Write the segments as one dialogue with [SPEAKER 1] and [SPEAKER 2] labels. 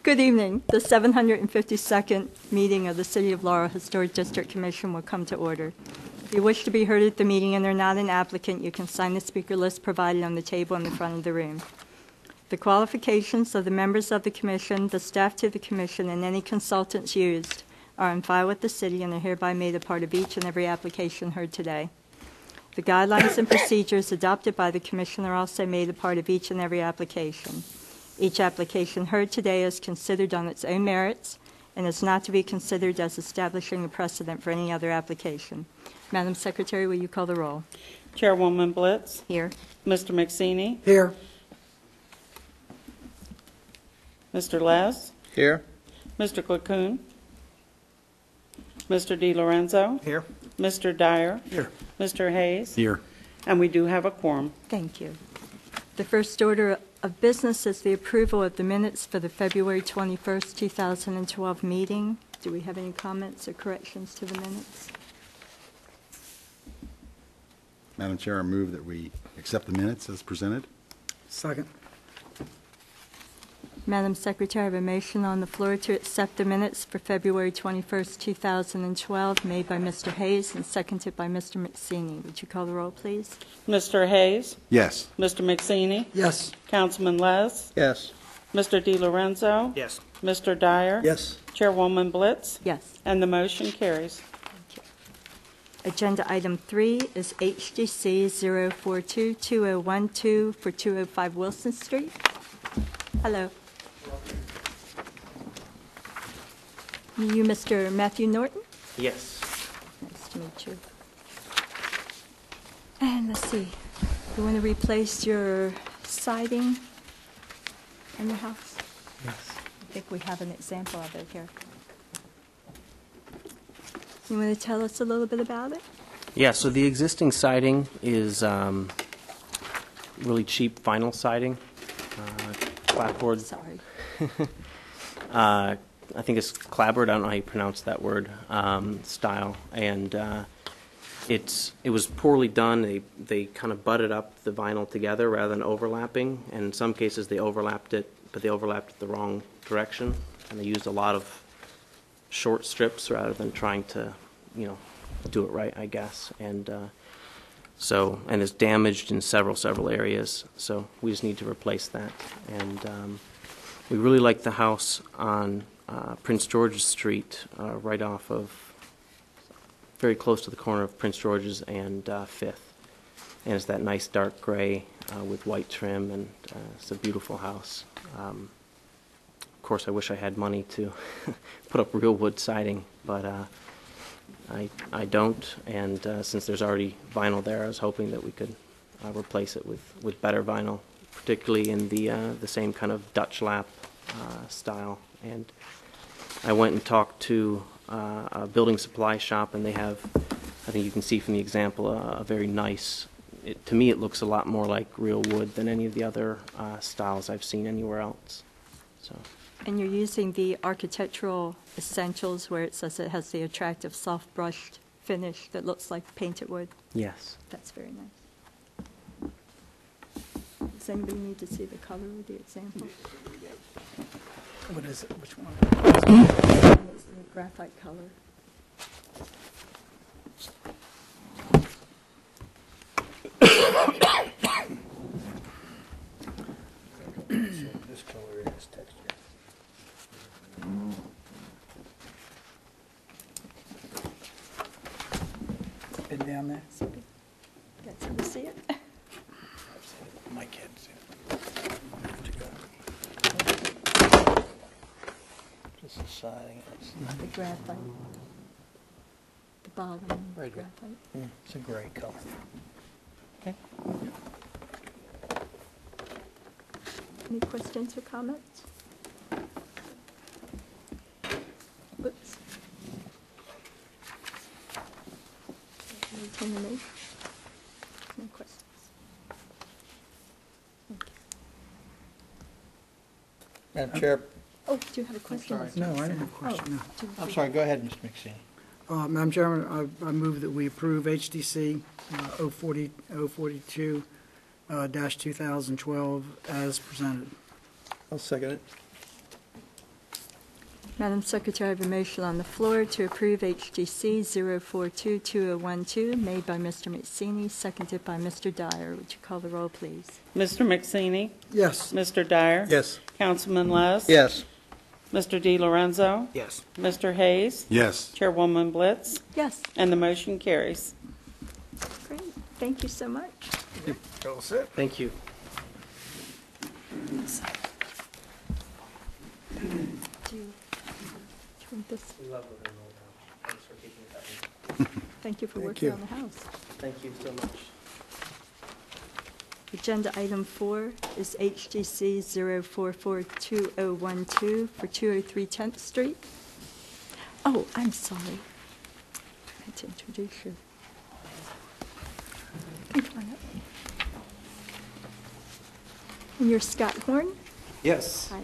[SPEAKER 1] Good evening. The 752nd meeting of the City of Laurel Historic District Commission will come to order. If you wish to be heard at the meeting and are not an applicant, you can sign the speaker list provided on the table in the front of the room. The qualifications of the members of the Commission, the staff to the Commission, and any consultants used are on file with the City and are hereby made a part of each and every application heard today. The guidelines and procedures adopted by the Commission are also made a part of each and every application. Each application heard today is considered on its own merits and is not to be considered as establishing a precedent for any other application. Madam Secretary, will you call the roll?
[SPEAKER 2] Chairwoman Blitz.
[SPEAKER 1] Here.
[SPEAKER 2] Mr. McSeany.
[SPEAKER 3] Here.
[SPEAKER 2] Mr. Les.
[SPEAKER 3] Here.
[SPEAKER 2] Mr. Clacoon. Mr. DiLorenzo.
[SPEAKER 3] Here.
[SPEAKER 2] Mr. Dyer.
[SPEAKER 3] Here.
[SPEAKER 2] Mr. Hayes.
[SPEAKER 3] Here.
[SPEAKER 2] And we do have a quorum.
[SPEAKER 1] Thank you. The first order of business is the approval of the minutes for the February 21st, 2012 meeting. Do we have any comments or corrections to the minutes?
[SPEAKER 4] Madam Chair, I move that we accept the minutes as presented.
[SPEAKER 3] Second.
[SPEAKER 1] Madam Secretary, I have a motion on the floor to accept the minutes for February 21st, 2012, made by Mr. Hayes and seconded by Mr. McSeany. Would you call the roll, please?
[SPEAKER 2] Mr. Hayes.
[SPEAKER 4] Yes.
[SPEAKER 2] Mr. McSeany.
[SPEAKER 3] Yes.
[SPEAKER 2] Councilman Les.
[SPEAKER 3] Yes.
[SPEAKER 2] Mr. DiLorenzo.
[SPEAKER 3] Yes.
[SPEAKER 2] Mr. Dyer.
[SPEAKER 3] Yes.
[SPEAKER 2] Chairwoman Blitz.
[SPEAKER 1] Yes.
[SPEAKER 2] And the motion carries.
[SPEAKER 1] Agenda item 3 is HDC 042-2012 for 205 Wilson Street. Hello. You, Mr. Matthew Norton?
[SPEAKER 5] Yes.
[SPEAKER 1] Nice to meet you. And let's see, you want to replace your siding in your house?
[SPEAKER 5] Yes.
[SPEAKER 1] I think we have an example of it here. You want to tell us a little bit about it?
[SPEAKER 5] Yeah, so the existing siding is really cheap vinyl siding, clapboard.
[SPEAKER 1] Sorry.
[SPEAKER 5] I think it's clapboard. I don't know how you pronounce that word. Style, and it was poorly done. They kind of butted up the vinyl together rather than overlapping. And in some cases they overlapped it, but they overlapped it the wrong direction, and they used a lot of short strips rather than trying to, do it right, I guess. And and it's damaged in several areas. So we just need to replace that. And we really like the house on Prince George's Street, right off of, very close to the corner of Prince George's and 5th. And it's that nice dark gray with white trim, and it's a beautiful house. Of course, I wish I had money to put up real wood siding, but I don't. And since there's already vinyl there, I was hoping that we could replace it with better vinyl, particularly in the same kind of Dutch lap style. And I went and talked to a building supply shop, and they have, I think you can see from the example, a very nice, to me it looks a lot more like real wood than any of the other styles I've seen anywhere else. So.
[SPEAKER 1] And you're using the architectural essentials where it says it has the attractive soft brushed finish that looks like painted wood?
[SPEAKER 5] Yes.
[SPEAKER 1] That's very nice. Does anybody need to see the color of the example?
[SPEAKER 3] What is it? Which one?
[SPEAKER 1] It's the graphite color.
[SPEAKER 3] This color is texture. Been down there?
[SPEAKER 1] Get to see it.
[SPEAKER 3] My kids. Just the siding.
[SPEAKER 1] The graphite. The bottom.
[SPEAKER 3] Very good.
[SPEAKER 1] Graphite.
[SPEAKER 3] It's a gray color. Okay.
[SPEAKER 1] Any questions or comments? Oops. Anything to me? No questions. Thank you.
[SPEAKER 3] Madam Chair.
[SPEAKER 1] Oh, do you have a question?
[SPEAKER 3] No, I didn't have a question. No.
[SPEAKER 1] I'm
[SPEAKER 3] sorry, go ahead, Mr. McSeany.
[SPEAKER 6] Madam Chairman, I move that we approve HDC 042-2012 as presented.
[SPEAKER 3] I'll second it.
[SPEAKER 1] Madam Secretary, I have a motion on the floor to approve HGC 0422012, made by Mr. McSaney, seconded by Mr. Dyer. Would you call the roll, please?
[SPEAKER 2] Mr. McSaney?
[SPEAKER 6] Yes.
[SPEAKER 2] Mr. Dyer?
[SPEAKER 3] Yes.
[SPEAKER 2] Councilman Les?
[SPEAKER 3] Yes.
[SPEAKER 2] Mr. DiLorenzo?
[SPEAKER 3] Yes.
[SPEAKER 2] Mr. Hayes?
[SPEAKER 4] Yes.
[SPEAKER 2] Chairwoman Blitz?
[SPEAKER 1] Yes.
[SPEAKER 2] And the motion carries.
[SPEAKER 1] Great. Thank you so much.
[SPEAKER 3] All set.
[SPEAKER 5] Thank you.
[SPEAKER 1] Do you want this?
[SPEAKER 5] We love Laurel. Thanks for keeping it that way.
[SPEAKER 1] Thank you for
[SPEAKER 3] Thank
[SPEAKER 1] working
[SPEAKER 3] you.
[SPEAKER 1] on the house.
[SPEAKER 5] Thank you so much.
[SPEAKER 1] Agenda item 4 is HGC 0442012 for 203 10th Street. Oh, I'm sorry. I had to introduce you. Come on up. And you're Scott Horn?
[SPEAKER 7] Yes.
[SPEAKER 1] Hi.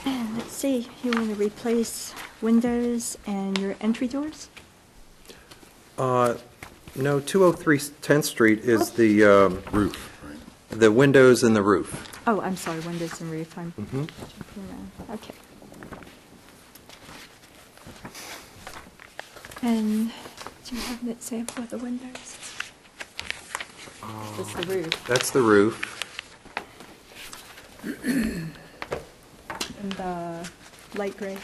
[SPEAKER 1] And let's see, you want to replace windows and your entry doors?
[SPEAKER 7] No, 203 10th Street is the
[SPEAKER 4] Roof, right?
[SPEAKER 7] the windows and the roof.
[SPEAKER 1] Oh, I'm sorry, windows and roof. I'm
[SPEAKER 7] Mhm.
[SPEAKER 1] jumping around. Okay. And do you have an example of the windows? Just the roof.
[SPEAKER 7] That's the roof.
[SPEAKER 1] And the light gray.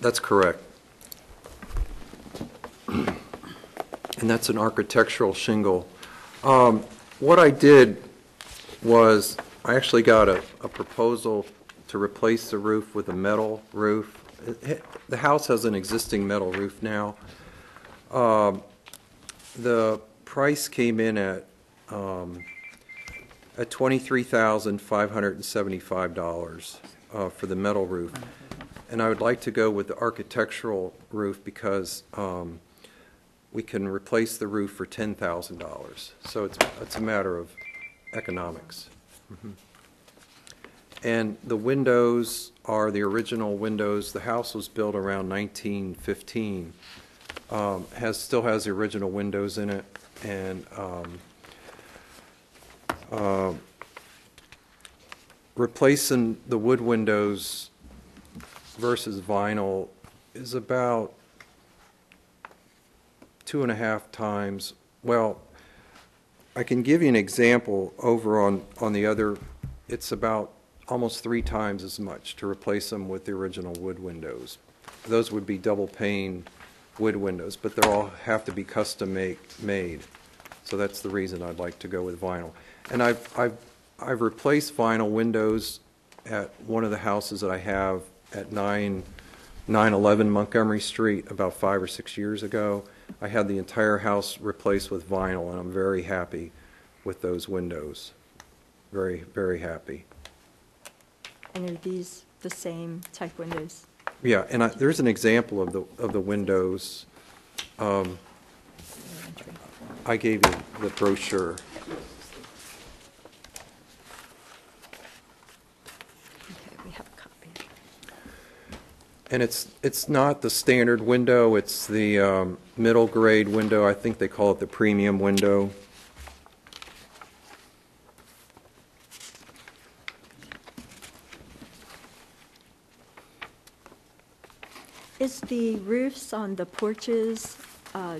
[SPEAKER 7] That's correct. And that's an architectural shingle. What I did was, I actually got a proposal to replace the roof with a metal roof. The house has an existing metal roof now. The price came in at $23,575 for the metal roof. And I would like to go with the architectural roof because we can replace the roof for $10,000. So it's a matter of economics. And the windows are the original windows. The house was built around 1915. Still has the original windows in it, and replacing the wood windows versus vinyl is about 2.5 times. Well, I can give you an example over on the other. It's about almost 3 times as much to replace them with the original wood windows. Those would be double pane wood windows, but they all have to be custom made. So that's the reason I'd like to go with vinyl. And I've replaced vinyl windows at one of the houses that I have at 911 Montgomery Street about 5 or 6 years ago. I had the entire house replaced with vinyl, and I'm very happy with those windows. Very, very happy.
[SPEAKER 1] And are these the same type windows?
[SPEAKER 7] Yeah, and there's an example of the windows. I gave you the brochure.
[SPEAKER 1] Okay, we have a copy.
[SPEAKER 7] And it's not the standard window, it's the middle grade window. I think they call it the premium window.
[SPEAKER 1] Is the roofs on the porches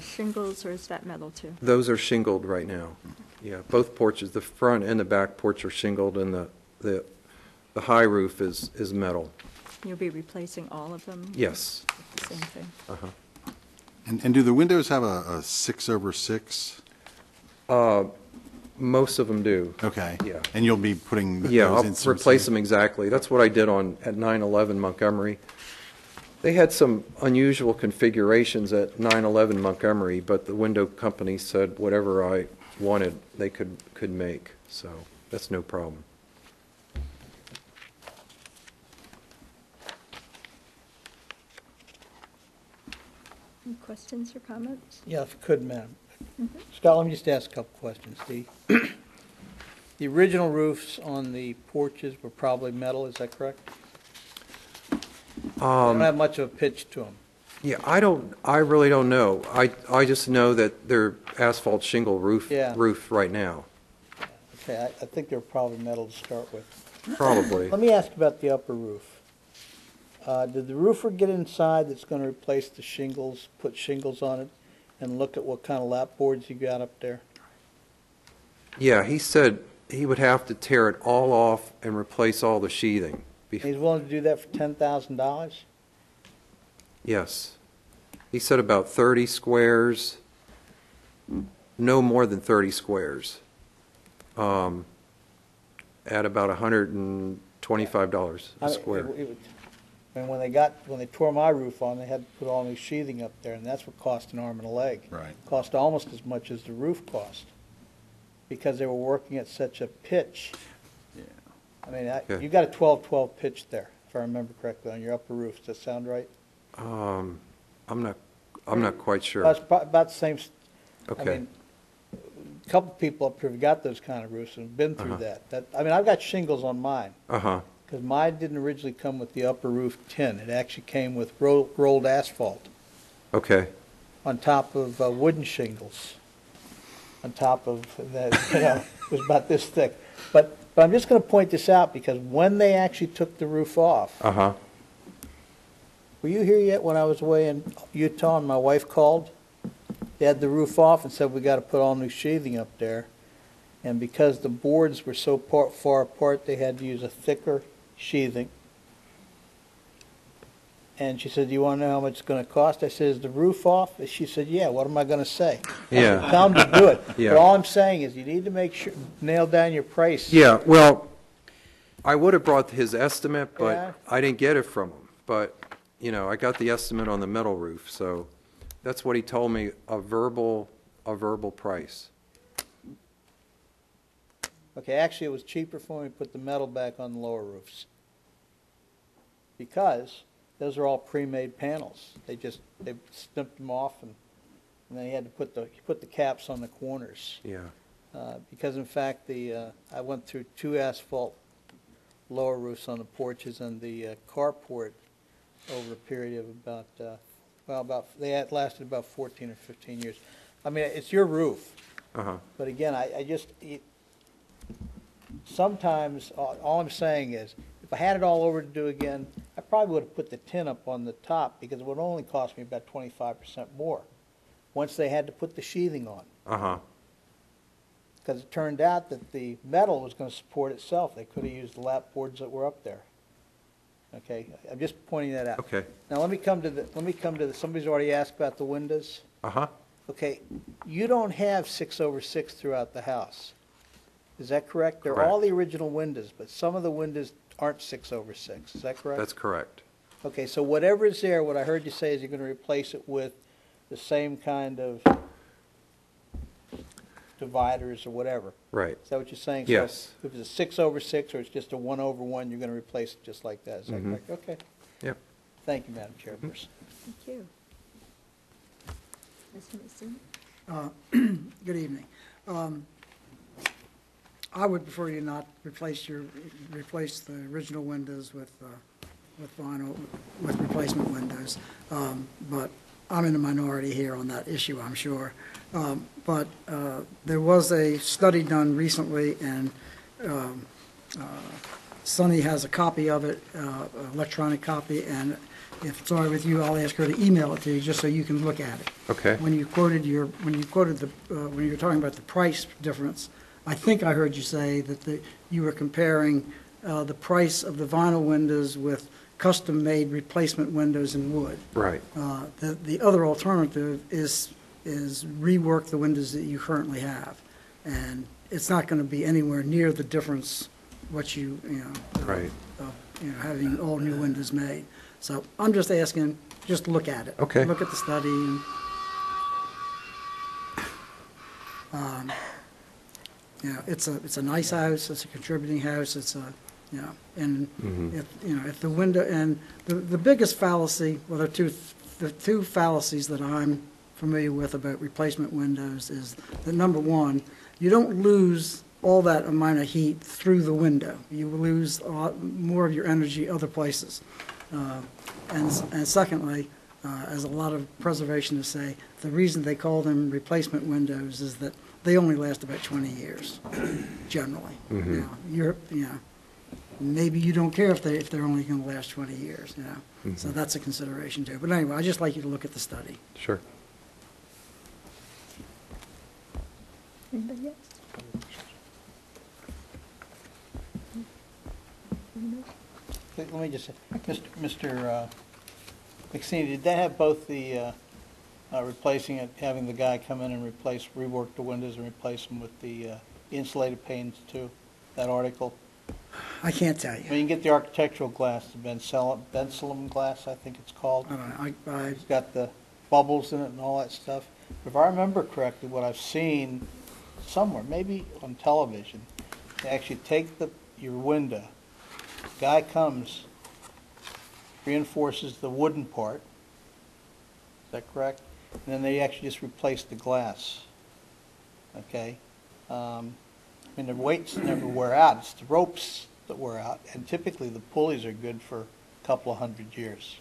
[SPEAKER 1] shingles, or is that metal too?
[SPEAKER 7] Those are shingled right now. Yeah, both porches, the front and the back porch are shingled, and the high roof is metal.
[SPEAKER 1] You'll be replacing all of them?
[SPEAKER 7] Yes.
[SPEAKER 1] Same thing.
[SPEAKER 7] Uh-huh.
[SPEAKER 4] And do the windows have a 6/6?
[SPEAKER 7] Most of them do.
[SPEAKER 4] Okay.
[SPEAKER 7] Yeah.
[SPEAKER 4] And you'll be putting those
[SPEAKER 7] Yeah, I'll
[SPEAKER 4] inserts
[SPEAKER 7] replace
[SPEAKER 4] in?
[SPEAKER 7] them exactly. That's what I did at 911 Montgomery. They had some unusual configurations at 911 Montgomery, but the window company said whatever I wanted, they could make. So that's no problem.
[SPEAKER 1] Any questions or comments?
[SPEAKER 3] Yeah, if you could, Madam. Scott, let me just ask a couple questions. The original roofs on the porches were probably metal, is that correct? They don't have much of a pitch to them.
[SPEAKER 7] Yeah, I really don't know. I just know that they're asphalt shingle roof
[SPEAKER 3] Yeah.
[SPEAKER 7] right now.
[SPEAKER 3] Okay, I think they're probably metal to start with.
[SPEAKER 7] Probably.
[SPEAKER 3] Let me ask about the upper roof. Did the roofer get inside that's going to replace the shingles, put shingles on it, and look at what kind of lap boards you got up there?
[SPEAKER 7] Yeah, he said he would have to tear it all off and replace all the sheathing.
[SPEAKER 3] He's willing to do that for $10,000?
[SPEAKER 7] Yes. He said about 30 squares, no more than 30 squares, at about $125 a square.
[SPEAKER 3] And when they tore my roof on, they had to put all new sheathing up there, and that's what cost an arm and a leg.
[SPEAKER 4] Right.
[SPEAKER 3] Cost almost as much as the roof cost, because they were working at such a pitch.
[SPEAKER 4] Yeah.
[SPEAKER 3] I mean,
[SPEAKER 7] Okay.
[SPEAKER 3] you got a 12-12 pitch there, if I remember correctly, on your upper roof. Does that sound right?
[SPEAKER 7] I'm not quite sure.
[SPEAKER 3] Well, it's about the same. I
[SPEAKER 7] Okay.
[SPEAKER 3] mean, a couple people up here have got those kind of roofs and have been through
[SPEAKER 7] Uh-huh.
[SPEAKER 3] that. I mean, I've got shingles on mine,
[SPEAKER 7] Uh-huh.
[SPEAKER 3] because mine didn't originally come with the upper roof tin. It actually came with rolled asphalt
[SPEAKER 7] Okay.
[SPEAKER 3] on top of wooden shingles. On top of that, it was about this thick. But I'm just going to point this out, because when they actually took the roof off,
[SPEAKER 7] Uh-huh.
[SPEAKER 3] were you here yet when I was away in Utah and my wife called? They had the roof off and said, we got to put all new sheathing up there. And because the boards were so far apart, they had to use a thicker sheathing. And she said, do you want to know how much it's going to cost? I said, is the roof off? And she said, yeah, what am I going to say?
[SPEAKER 7] Yeah.
[SPEAKER 3] Tell them to do it.
[SPEAKER 7] Yeah.
[SPEAKER 3] But all I'm saying is you need to make sure, nail down your price.
[SPEAKER 7] Yeah, well, I would have brought his estimate,
[SPEAKER 3] Yeah.
[SPEAKER 7] but I didn't get it from him. But, I got the estimate on the metal roof, so that's what he told me, a verbal price.
[SPEAKER 3] Okay, actually, it was cheaper for me to put the metal back on the lower roofs, because those are all pre-made panels. They snipped them off, and then you had to put the caps on the corners.
[SPEAKER 7] Yeah.
[SPEAKER 3] Because in fact, I went through 2 asphalt lower roofs on the porches and the carport over a period of they had lasted about 14 or 15 years. I mean, it's your roof.
[SPEAKER 7] Uh-huh.
[SPEAKER 3] But again, sometimes, all I'm saying is, if I had it all over to do again, I probably would have put the tin up on the top, because it would only cost me about 25% more, once they had to put the sheathing on.
[SPEAKER 7] Uh-huh.
[SPEAKER 3] Because it turned out that the metal was going to support itself. They could have used the lap boards that were up there. Okay, I'm just pointing that out.
[SPEAKER 7] Okay.
[SPEAKER 3] Now, let me come to somebody's already asked about the windows.
[SPEAKER 7] Uh-huh.
[SPEAKER 3] Okay, you don't have 6/6 throughout the house. Is that correct? They're
[SPEAKER 7] Correct.
[SPEAKER 3] all the original windows, but some of the windows aren't 6/6. Is that correct?
[SPEAKER 7] That's correct.
[SPEAKER 3] Okay, so whatever is there, what I heard you say is you're going to replace it with the same kind of dividers or whatever.
[SPEAKER 7] Right.
[SPEAKER 3] Is that what you're saying?
[SPEAKER 7] Yes.
[SPEAKER 3] So if it's a 6/6 or it's just a 1/1, you're going to replace it just like that. Is that
[SPEAKER 7] Mhm.
[SPEAKER 3] correct? Okay.
[SPEAKER 7] Yep.
[SPEAKER 3] Thank you, Madam Chairperson.
[SPEAKER 1] Thank you. Mr. Mason?
[SPEAKER 6] Good evening. I would prefer you not replace the original windows with vinyl, with replacement windows. But I'm in the minority here on that issue, I'm sure. But there was a study done recently, and Sunny has a copy of it, electronic copy, and if it's all right with you, I'll ask her to email it to you, just so you can look at it.
[SPEAKER 7] Okay.
[SPEAKER 6] When you were talking about the price difference, I think I heard you say that you were comparing the price of the vinyl windows with custom-made replacement windows in wood.
[SPEAKER 7] Right.
[SPEAKER 6] The other alternative is rework the windows that you currently have, and it's not going to be anywhere near the difference what
[SPEAKER 7] Right.
[SPEAKER 6] having all new windows made. So I'm just asking, just look at it.
[SPEAKER 7] Okay.
[SPEAKER 6] Look at the study. And, it's a nice house. It's a contributing house. It's and if the window, and the biggest fallacy, well, the two fallacies that I'm familiar with about replacement windows is that, number one, you don't lose all that amount of heat through the window. You lose a lot more of your energy other places. And secondly, as a lot of preservationists say, the reason they call them replacement windows is that they only last about 20 years, generally.
[SPEAKER 7] Mhm.
[SPEAKER 6] Now, maybe you don't care if they're only going to last 20 years, you know? So that's a consideration too. But anyway, I'd just like you to look at the study.
[SPEAKER 7] Sure.
[SPEAKER 1] Anybody else?
[SPEAKER 3] Let me just say, Mr. McSeany, did that have both the replacing it, having the guy come in and rework the windows and replace them with the insulated panes too? That article?
[SPEAKER 6] I can't tell
[SPEAKER 3] I mean,
[SPEAKER 6] you.
[SPEAKER 3] you can get the architectural glass, the Bensalem glass, I think it's called.
[SPEAKER 6] I don't know.
[SPEAKER 3] It's got the bubbles in it and all that stuff. If I remember correctly, what I've seen somewhere, maybe on television, they actually take your window, guy comes, reinforces the wooden part, is that correct? And then they actually just replace the glass, okay? I mean, the weights never wear out, it's the ropes that wear out, and typically the pulleys are good for a couple of 100 years.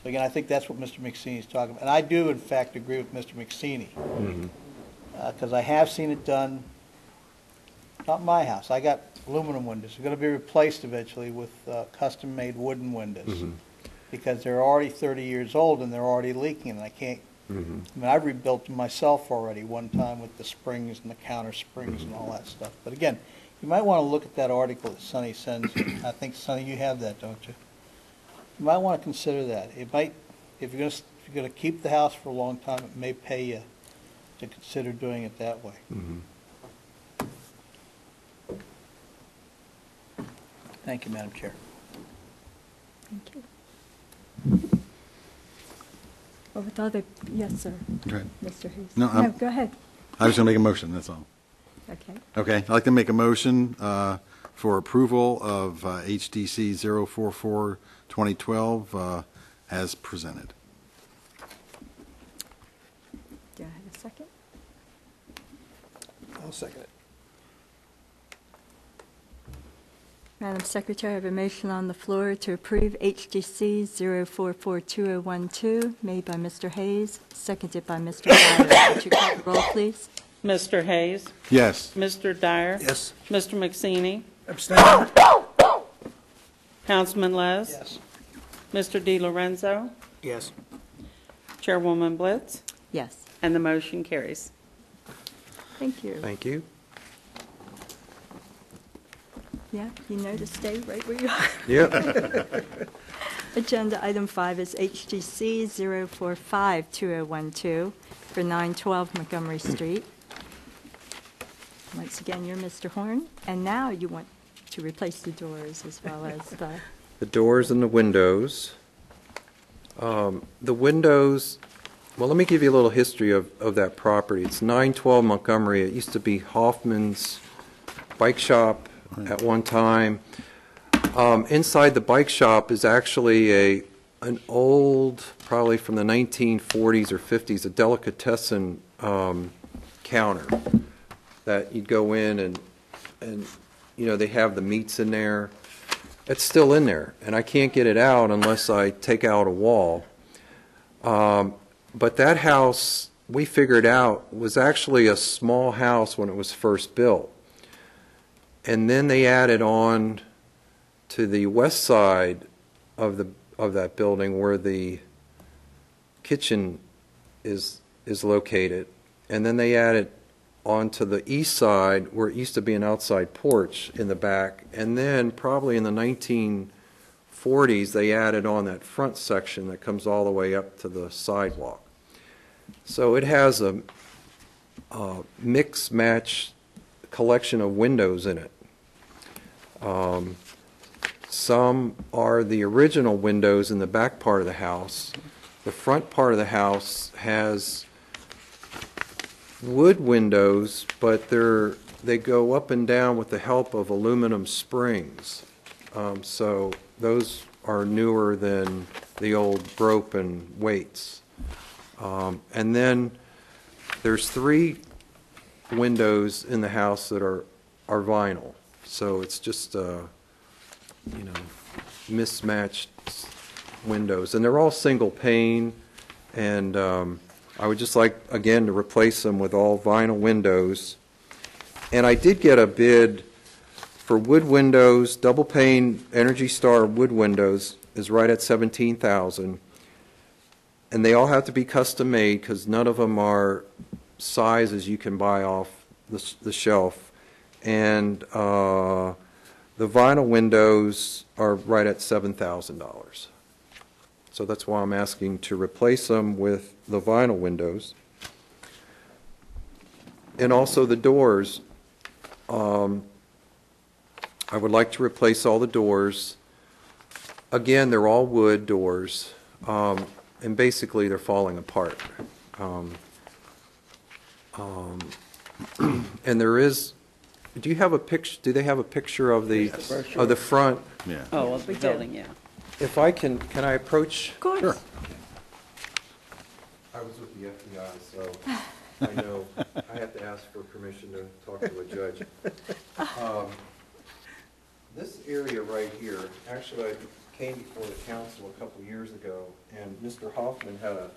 [SPEAKER 3] So again, I think that's what Mr. McSeany is talking about. And I do, in fact, agree with Mr. McSeany, because I have seen it done, not my house. I got aluminum windows. They're going to be replaced eventually with custom-made wooden windows, because they're already 30 years old and they're already leaking, and I can't. I mean, I've rebuilt them myself already one time with the springs and the counter springs and all that stuff. But again, you might want to look at that article that Sonny sends you. I think, Sonny, you have that, don't you? You might want to consider that. It might, if you're going to keep the house for a long time, it may pay you to consider doing it that way. Thank you, Madam Chair.
[SPEAKER 1] Thank you. Well, with other, yes, sir,
[SPEAKER 4] Go ahead.
[SPEAKER 1] Mr. Hayes.
[SPEAKER 4] No,
[SPEAKER 1] No, go ahead.
[SPEAKER 4] I was going to make a motion, that's all.
[SPEAKER 1] Okay.
[SPEAKER 4] Okay, I'd like to make a motion for approval of HDC 044-2012 as presented.
[SPEAKER 1] Do I have a second?
[SPEAKER 3] I'll second it.
[SPEAKER 1] Madam Secretary, I have a motion on the floor to approve HGC 0442012, made by Mr. Hayes, seconded by Mr. Dyer. Would you call the roll, please?
[SPEAKER 2] Mr. Hayes?
[SPEAKER 4] Yes.
[SPEAKER 2] Mr. Dyer?
[SPEAKER 3] Yes.
[SPEAKER 2] Mr. McSeany?
[SPEAKER 6] Abstain?
[SPEAKER 2] Councilman Les?
[SPEAKER 3] Yes.
[SPEAKER 2] Mr. DiLorenzo?
[SPEAKER 3] Yes.
[SPEAKER 2] Chairwoman Blitz?
[SPEAKER 1] Yes.
[SPEAKER 2] And the motion carries.
[SPEAKER 1] Thank you.
[SPEAKER 7] Thank you.
[SPEAKER 1] Yeah, you know to stay right where you are.
[SPEAKER 7] Yep.
[SPEAKER 1] Agenda item 5 is HGC 0452012 for 912 Montgomery Street. Once again, you're Mr. Horn, and now you want to replace the doors as well as
[SPEAKER 7] The doors and the windows. The windows, well, let me give you a little history of that property. It's 912 Montgomery. It used to be Hoffman's Bike Shop at one time. Inside the bike shop is actually an old, probably from the 1940s or 50s, a delicatessen counter that you'd go in and you know, they have the meats in there. It's still in there, and I can't get it out unless I take out a wall. But that house, we figured out, was actually a small house when it was first built. And then they added on to the west side of that building where the kitchen is located, and then they added on to the east side where it used to be an outside porch in the back, and then probably in the 1940s they added on that front section that comes all the way up to the sidewalk. So it has a mix-match collection of windows in it. Some are the original windows in the back part of the house. The front part of the house has wood windows, but they go up and down with the help of aluminum springs. So those are newer than the old broken weights. And then there's 3 windows in the house that are vinyl. So it's just, you know, mismatched windows. And they're all single pane, and I would just like, again, to replace them with all vinyl windows. And I did get a bid For wood windows, double pane Energy Star wood windows is right at 17,000. And they all have to be custom made because none of them are sizes you can buy off the shelf. And the vinyl windows are right at $7,000. So that's why I'm asking to replace them with the vinyl windows. And also the doors. I would like to replace all the doors. Again, they're all wood doors, and basically they're falling apart. And there is, do you have a picture, do they have a picture of the front?
[SPEAKER 4] Yeah.
[SPEAKER 2] Oh, of the building, yeah.
[SPEAKER 7] If I can I approach?
[SPEAKER 1] Of course.
[SPEAKER 4] Sure.
[SPEAKER 7] I was with the FBI, so I know I have to ask for permission to talk to a judge. This area right here, actually, I came before the council a couple years ago, and Mr. Hoffman had a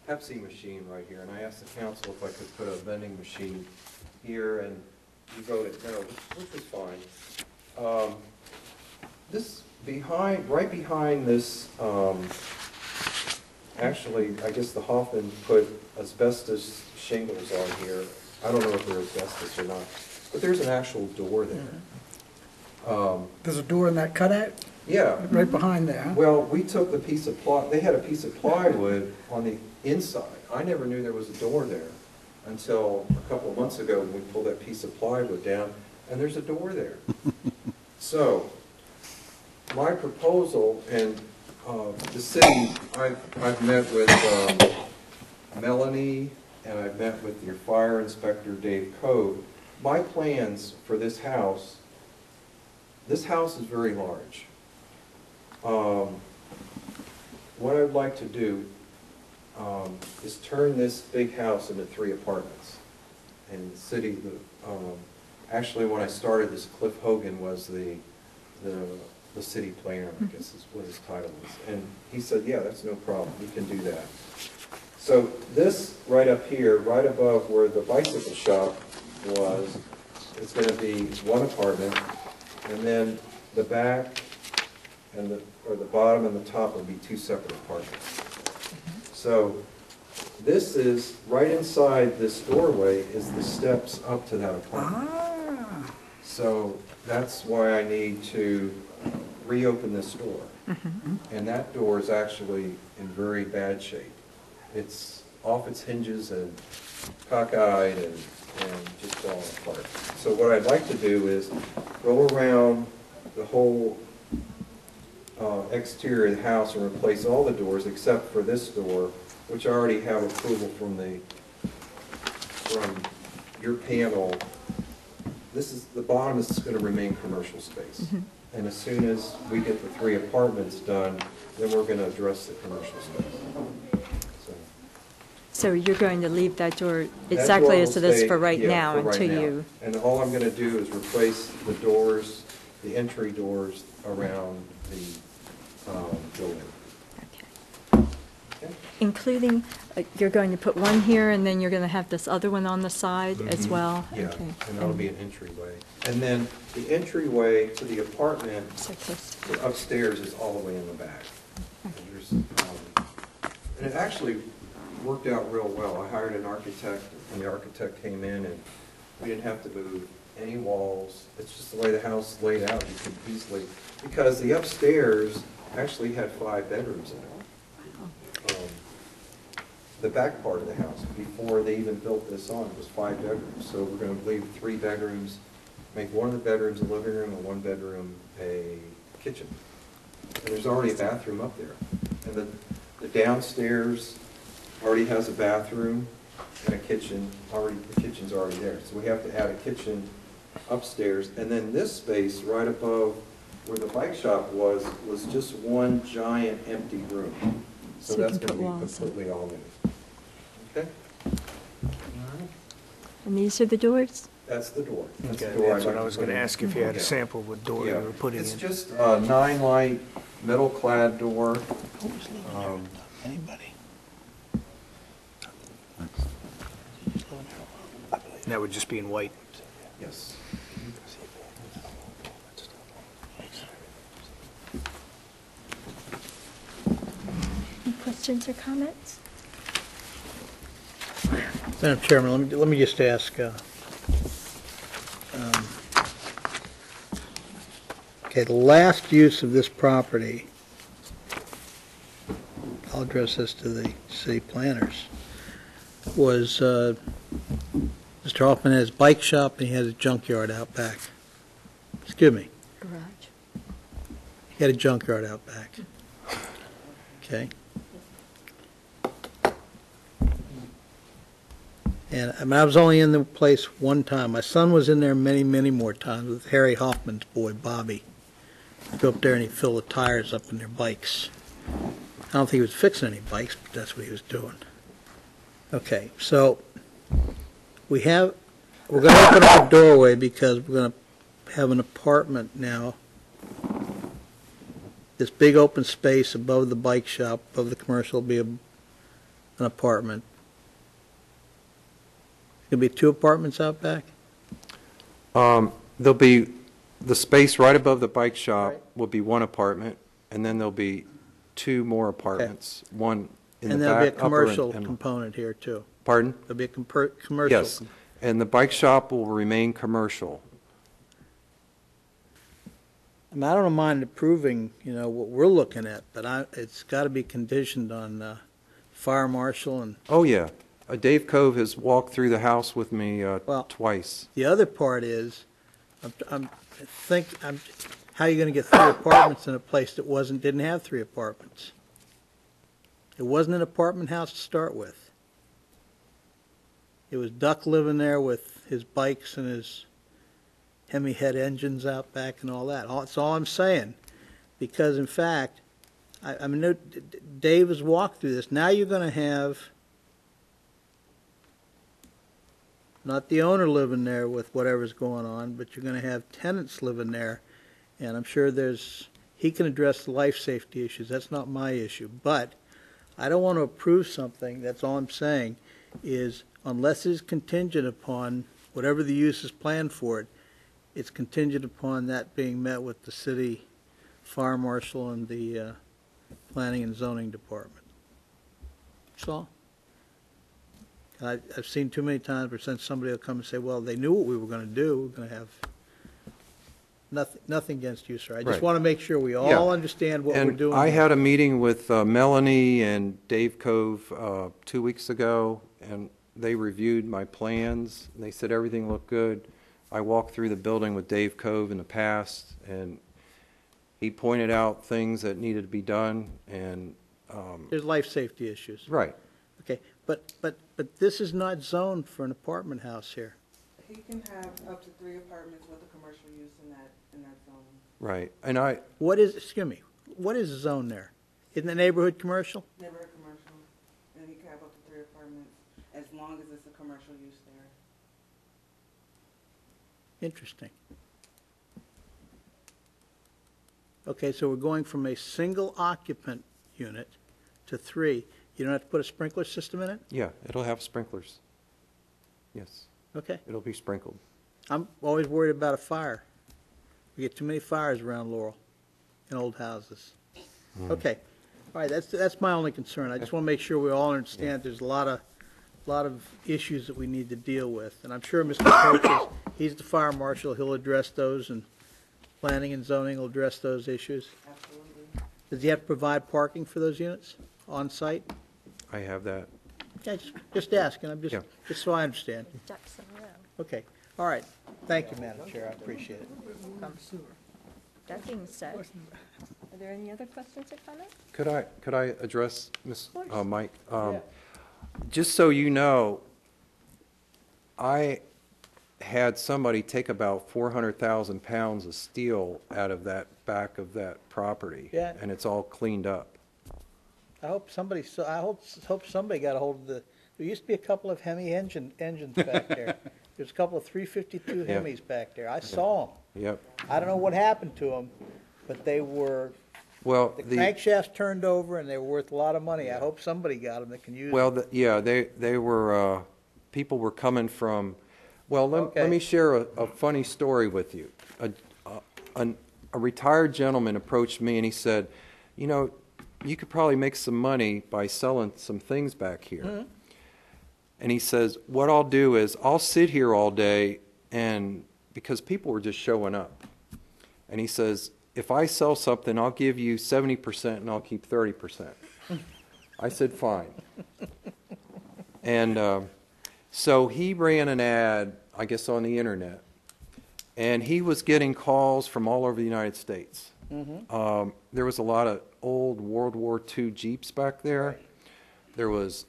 [SPEAKER 7] Pepsi machine right here, and I asked the council if I could put a vending machine here, and he voted no, which was fine. This right behind this, actually, I guess the Hoffman put asbestos shingles on here. I don't know if they're asbestos or not, but there's an actual door there.
[SPEAKER 6] There's a door in that cutout
[SPEAKER 7] Yeah.
[SPEAKER 6] right behind there, huh?
[SPEAKER 7] Well, we took the piece of they had a piece of plywood on the inside. I never knew there was a door there until a couple of months ago when we pulled that piece of plywood down, and there's a door there. So, my proposal, and the city, I've met with Melanie, and I've met with your fire inspector, Dave Cove. My plans for this house is very large. What I'd like to do is turn this big house into 3 apartments. And the city, actually when I started this, Cliff Hogan was the city planner, I guess is what his title is. And he said, yeah, that's no problem, we can do that. So this right up here, right above where the bicycle shop was, it's going to be 1 apartment, and then the back and the bottom and the top will be 2 separate apartments. So this is, right inside this doorway is the steps up to that apartment.
[SPEAKER 6] Ah,
[SPEAKER 7] So that's why I need to reopen this door. And that door is actually in very bad shape. It's off its hinges and cockeyed and just falling apart. So what I'd like to do is go around the whole exterior of the house and replace all the doors except for this door, which I already have approval from your panel. This is, the bottom is going to remain commercial space. And as soon as we get the 3 apartments done, then we're going to address the commercial space.
[SPEAKER 1] So you're going to leave that door
[SPEAKER 7] That
[SPEAKER 1] exactly
[SPEAKER 7] door
[SPEAKER 1] as
[SPEAKER 7] will
[SPEAKER 1] it is
[SPEAKER 7] stay,
[SPEAKER 1] for right
[SPEAKER 7] yeah,
[SPEAKER 1] now
[SPEAKER 7] for right
[SPEAKER 1] until
[SPEAKER 7] now.
[SPEAKER 1] you...
[SPEAKER 7] And all I'm going to do is replace the doors, the entry doors around the building.
[SPEAKER 1] Okay.
[SPEAKER 7] Okay?
[SPEAKER 1] Including, you're going to put one here, and then you're going to have this other one on the side as well?
[SPEAKER 7] Yeah,
[SPEAKER 1] Okay.
[SPEAKER 7] and that'll be an entryway. And then the entryway to the apartment
[SPEAKER 1] So close.
[SPEAKER 7] upstairs is all the way in the back. And there's, and it actually worked out real well. I hired an architect, and the architect came in, and we didn't have to move any walls. It's just the way the house is laid out. You can easily, because the upstairs actually had 5 bedrooms in it. The back part of the house, before they even built this on, was 5 bedrooms. So we're going to leave 3 bedrooms, make one of the bedrooms a living room and one bedroom a kitchen. And there's already a bathroom up there. And the downstairs already has a bathroom and a kitchen. The kitchen's already there. So we have to add a kitchen upstairs. And then this space right above where the bike shop was just one giant empty room. So
[SPEAKER 1] So you
[SPEAKER 7] that's
[SPEAKER 1] can
[SPEAKER 7] going to
[SPEAKER 1] put
[SPEAKER 7] be
[SPEAKER 1] walls up.
[SPEAKER 7] completely all new. Okay?
[SPEAKER 1] And these are the doors?
[SPEAKER 7] That's the door. That's the
[SPEAKER 8] Okay,
[SPEAKER 7] door
[SPEAKER 8] that's
[SPEAKER 7] I'd
[SPEAKER 8] what
[SPEAKER 7] like
[SPEAKER 8] I was
[SPEAKER 7] put
[SPEAKER 8] going to
[SPEAKER 7] in.
[SPEAKER 8] ask, if you had a
[SPEAKER 7] Yeah.
[SPEAKER 8] sample of what door you
[SPEAKER 7] Yeah.
[SPEAKER 8] were putting in.
[SPEAKER 7] It's just a 9-light, metal-clad door.
[SPEAKER 3] Anybody?
[SPEAKER 8] And that would just be in white.
[SPEAKER 7] Yes.
[SPEAKER 1] questions or comments?
[SPEAKER 3] Madam Chairman, let me just ask, okay, the last use of this property, I'll address this to the city planners, was Mr. Hoffman has a bike shop and he has a junkyard out back. Excuse me,
[SPEAKER 1] Garage.
[SPEAKER 3] he had a junkyard out back. Okay. And I mean, I was only in the place one time. My son was in there many, many more times with Harry Hoffman's boy, Bobby. He'd go up there and he'd fill the tires up in their bikes. I don't think he was fixing any bikes, but that's what he was doing. Okay, so we're going to open up a doorway because we're going to have an apartment now. This big open space above the bike shop, above the commercial, will be an apartment. There'll be 2 apartments out back?
[SPEAKER 7] There'll be, the space right above the bike shop
[SPEAKER 3] Right.
[SPEAKER 7] will be 1 apartment, and then there'll be 2 more apartments, one in the
[SPEAKER 3] And
[SPEAKER 7] back,
[SPEAKER 3] there'll be a
[SPEAKER 7] upper
[SPEAKER 3] commercial
[SPEAKER 7] and-
[SPEAKER 3] component here, too.
[SPEAKER 7] Pardon?
[SPEAKER 3] There'll be a commercial.
[SPEAKER 7] Yes, and the bike shop will remain commercial.
[SPEAKER 3] I mean, I don't mind approving, what we're looking at, but it's got to be conditioned on fire marshal. And
[SPEAKER 7] Oh, yeah. Dave Cove has walked through the house with me
[SPEAKER 3] Well-
[SPEAKER 7] twice.
[SPEAKER 3] the other part is, how are you going to get 3 apartments in a place that didn't have 3 apartments? It wasn't an apartment house to start with. It was Duck living there with his bikes and his Hemi head engines out back and all that. That's all I'm saying. Because in fact, I mean, Dave has walked through this. Now you're going to have not the owner living there with whatever's going on, but you're going to have tenants living there. And I'm sure he can address the life safety issues. That's not my issue. But I don't want to approve something, that's all I'm saying, is unless it's contingent upon whatever the use is planned for it, it's contingent upon that being met with the city fire marshal and the planning and zoning department. That's all. I've seen too many times where since somebody will come and say, well, they knew what we were going to do, we're going to have nothing against you, sir. I just
[SPEAKER 7] Right.
[SPEAKER 3] want to make sure we all
[SPEAKER 7] Yeah.
[SPEAKER 3] understand what we're
[SPEAKER 7] And
[SPEAKER 3] doing.
[SPEAKER 7] I
[SPEAKER 3] here.
[SPEAKER 7] had a meeting with Melanie and Dave Cove 2 weeks ago, and they reviewed my plans. They said everything looked good. I walked through the building with Dave Cove in the past, and he pointed out things that needed to be done, and,
[SPEAKER 3] There's life safety issues.
[SPEAKER 7] right.
[SPEAKER 3] Okay, but this is not zoned for an apartment house here.
[SPEAKER 8] He can have up to 3 apartments with a commercial use in that zone.
[SPEAKER 7] Right, and
[SPEAKER 3] Excuse me, what is the zone there? Isn't the neighborhood commercial?
[SPEAKER 8] Never a commercial, and he can have up to 3 apartments as long as it's a commercial use there.
[SPEAKER 3] Interesting. Okay, so we're going from a single occupant unit to 3. You don't have to put a sprinkler system in it?
[SPEAKER 7] yeah, it'll have sprinklers. Yes,
[SPEAKER 3] Okay.
[SPEAKER 7] it'll be sprinkled.
[SPEAKER 3] I'm always worried about a fire. We get too many fires around Laurel in old houses. Okay, all right, that's my only concern. I just want to make sure we all understand there's a lot of issues that we need to deal with. And I'm sure Mr. Coates, he's the fire marshal, he'll address those, and planning and zoning will address those issues.
[SPEAKER 8] Absolutely.
[SPEAKER 3] Does he have to provide parking for those units on site?
[SPEAKER 7] I have that.
[SPEAKER 3] Okay, just asking,
[SPEAKER 7] Yeah.
[SPEAKER 3] just so I understand.
[SPEAKER 1] Ducks in a row.
[SPEAKER 3] Okay, all right. Thank you, Madam Chair, I appreciate it.
[SPEAKER 1] That being said, are there any other questions or comments?
[SPEAKER 7] Could I address Ms.
[SPEAKER 1] Of course.
[SPEAKER 7] Mike? Just so you know, I had somebody take about 400,000 pounds of steel out of that back of that property.
[SPEAKER 3] Yeah.
[SPEAKER 7] And it's all cleaned up.
[SPEAKER 3] I hope somebody got a hold of there used to be a couple of Hemi engines back there. There's a couple of 352
[SPEAKER 7] Yeah.
[SPEAKER 3] Hemis back there. I saw them.
[SPEAKER 7] Yep.
[SPEAKER 3] I don't know what happened to them, but they were,
[SPEAKER 7] Well,
[SPEAKER 3] the crankshafts turned over and they were worth a lot of money. I hope somebody got them that can use them.
[SPEAKER 7] well, yeah, they were, people were coming from, well,
[SPEAKER 3] Okay.
[SPEAKER 7] let me share a funny story with you. A retired gentleman approached me and he said, you know, you could probably make some money by selling some things back here. And he says, what I'll do is I'll sit here all day, and because people were just showing up. And he says, if I sell something, I'll give you 70% and I'll keep 30%. I said, fine. And so he ran an ad, I guess, on the internet. And he was getting calls from all over the United States. There was a lot of old World War II Jeeps back there.
[SPEAKER 3] Right.
[SPEAKER 7] There was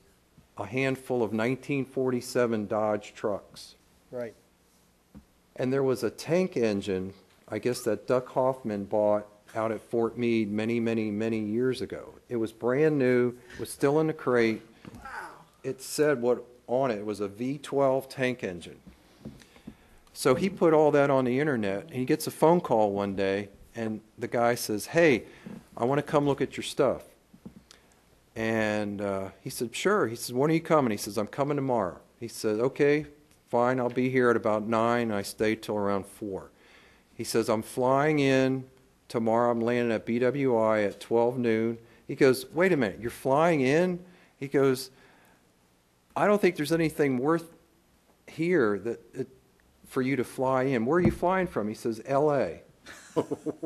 [SPEAKER 7] a handful of 1947 Dodge trucks.
[SPEAKER 3] Right.
[SPEAKER 7] And there was a tank engine, I guess, that Duck Hoffman bought out at Fort Meade many, many, many years ago. It was brand new, was still in the crate. It said what on it was a V12 tank engine. So he put all that on the internet, and he gets a phone call one day, and the guy says, hey, I want to come look at your stuff. And he said, sure. He says, when are you coming? He says, I'm coming tomorrow. He said, okay, fine, I'll be here at about 9. I stay till around 4. He says, I'm flying in tomorrow. I'm landing at BWI at 12 noon. He goes, wait a minute, you're flying in? He goes, I don't think there's anything worth here for you to fly in. Where are you flying from? He says, L.A.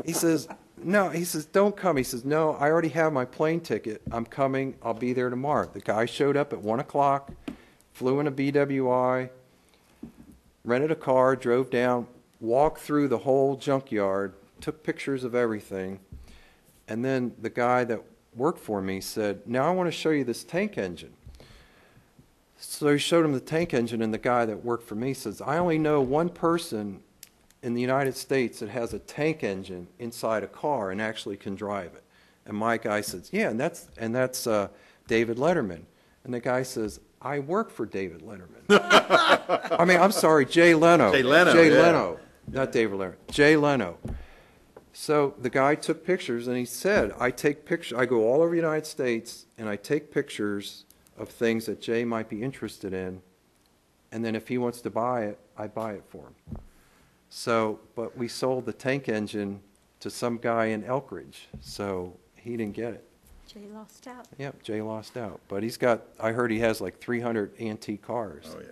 [SPEAKER 7] He says, no. He says, don't come. He says, no, I already have my plane ticket. I'm coming. I'll be there tomorrow. The guy showed up at 1 o'clock, flew in a BWI, rented a car, drove down, walked through the whole junkyard, took pictures of everything. And then the guy that worked for me said, now I want to show you this tank engine. So he showed him the tank engine, and the guy that worked for me says, I only know one person in the United States that has a tank engine inside a car and actually can drive it. And my guy says, yeah, and that's David Letterman. And the guy says, I work for David Letterman. I mean, I'm sorry, Jay Leno.
[SPEAKER 4] Jay Leno,
[SPEAKER 7] Jay
[SPEAKER 4] yeah.
[SPEAKER 7] Leno, not David Letterman. Jay Leno. So the guy took pictures, and he said, I take pictures. I go all over the United States, and I take pictures of things that Jay might be interested in, and then if he wants to buy it, I buy it for him. So, but we sold the tank engine to some guy in Elkridge, so he didn't get it.
[SPEAKER 1] Jay lost out.
[SPEAKER 7] Yep, Jay lost out. But he's got, I heard he has like 300 antique cars.
[SPEAKER 4] Oh, yeah.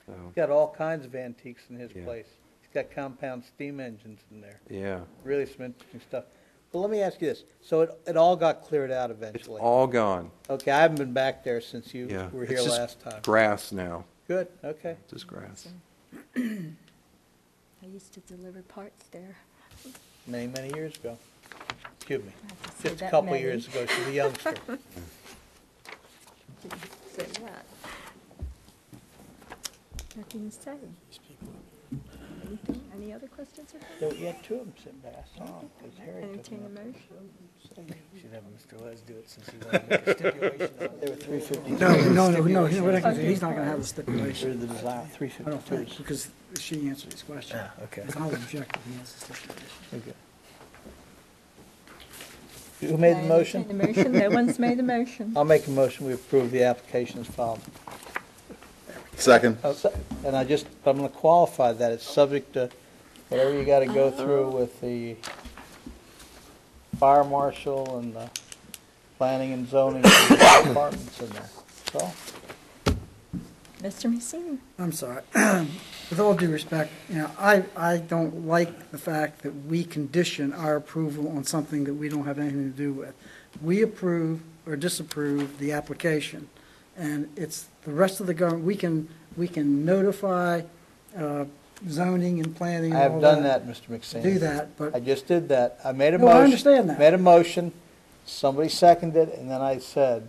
[SPEAKER 7] So,
[SPEAKER 3] He's got all kinds of antiques in his
[SPEAKER 7] Yeah.
[SPEAKER 3] place. He's got compound steam engines in there.
[SPEAKER 7] yeah,
[SPEAKER 3] Really some interesting stuff. Well, let me ask you this. So it all got cleared out
[SPEAKER 7] it's
[SPEAKER 3] eventually?
[SPEAKER 7] all gone.
[SPEAKER 3] Okay, I haven't been back there since you
[SPEAKER 7] Yeah,
[SPEAKER 3] were
[SPEAKER 7] it's
[SPEAKER 3] here
[SPEAKER 7] just
[SPEAKER 3] last time.
[SPEAKER 7] grass now,
[SPEAKER 3] Good, okay.
[SPEAKER 7] just grass.
[SPEAKER 1] I used to deliver parts there.
[SPEAKER 3] Many, many years ago. Excuse me.
[SPEAKER 1] I have to say
[SPEAKER 3] Just a
[SPEAKER 1] that
[SPEAKER 3] couple
[SPEAKER 1] many.
[SPEAKER 3] years ago. She's a youngster.
[SPEAKER 1] Didn't say that. Nothing to say. Anything? Any other questions or comments?
[SPEAKER 3] You had two of them sitting there. I saw them, 'cause Harry took
[SPEAKER 1] Entertain a
[SPEAKER 3] them up.
[SPEAKER 1] motion.
[SPEAKER 9] Should have Mr. Les do it since he wanted to make a stipulation on it.
[SPEAKER 3] They were 350.
[SPEAKER 6] No, we're not gonna do- he's not going to have the stipulation.
[SPEAKER 3] The design,
[SPEAKER 6] I don't
[SPEAKER 3] 352.
[SPEAKER 6] think, because she answered his question.
[SPEAKER 9] Ah, okay.
[SPEAKER 6] If I was objecting, he has the stipulation.
[SPEAKER 3] Okay. Who made the
[SPEAKER 1] I
[SPEAKER 3] motion?
[SPEAKER 1] entertain the motion. No one's made the motion.
[SPEAKER 3] I'll make a motion, we approve the application as filed.
[SPEAKER 4] Second.
[SPEAKER 3] And I'm going to qualify that, it's subject to whatever you got to go through with the fire marshal and the planning and zoning departments in there. So,
[SPEAKER 1] Mr. Messini.
[SPEAKER 6] I'm sorry. With all due respect, I don't like the fact that we condition our approval on something that we don't have anything to do with. We approve or disapprove the application, and it's the rest of the government, we can notify zoning and planning
[SPEAKER 3] I
[SPEAKER 6] and all
[SPEAKER 3] have done that, Mr. McSane.
[SPEAKER 6] Do that, but
[SPEAKER 3] I just did that. I made a
[SPEAKER 6] No,
[SPEAKER 3] motion.
[SPEAKER 6] I understand that.
[SPEAKER 3] Made a motion, somebody seconded it, and then I said,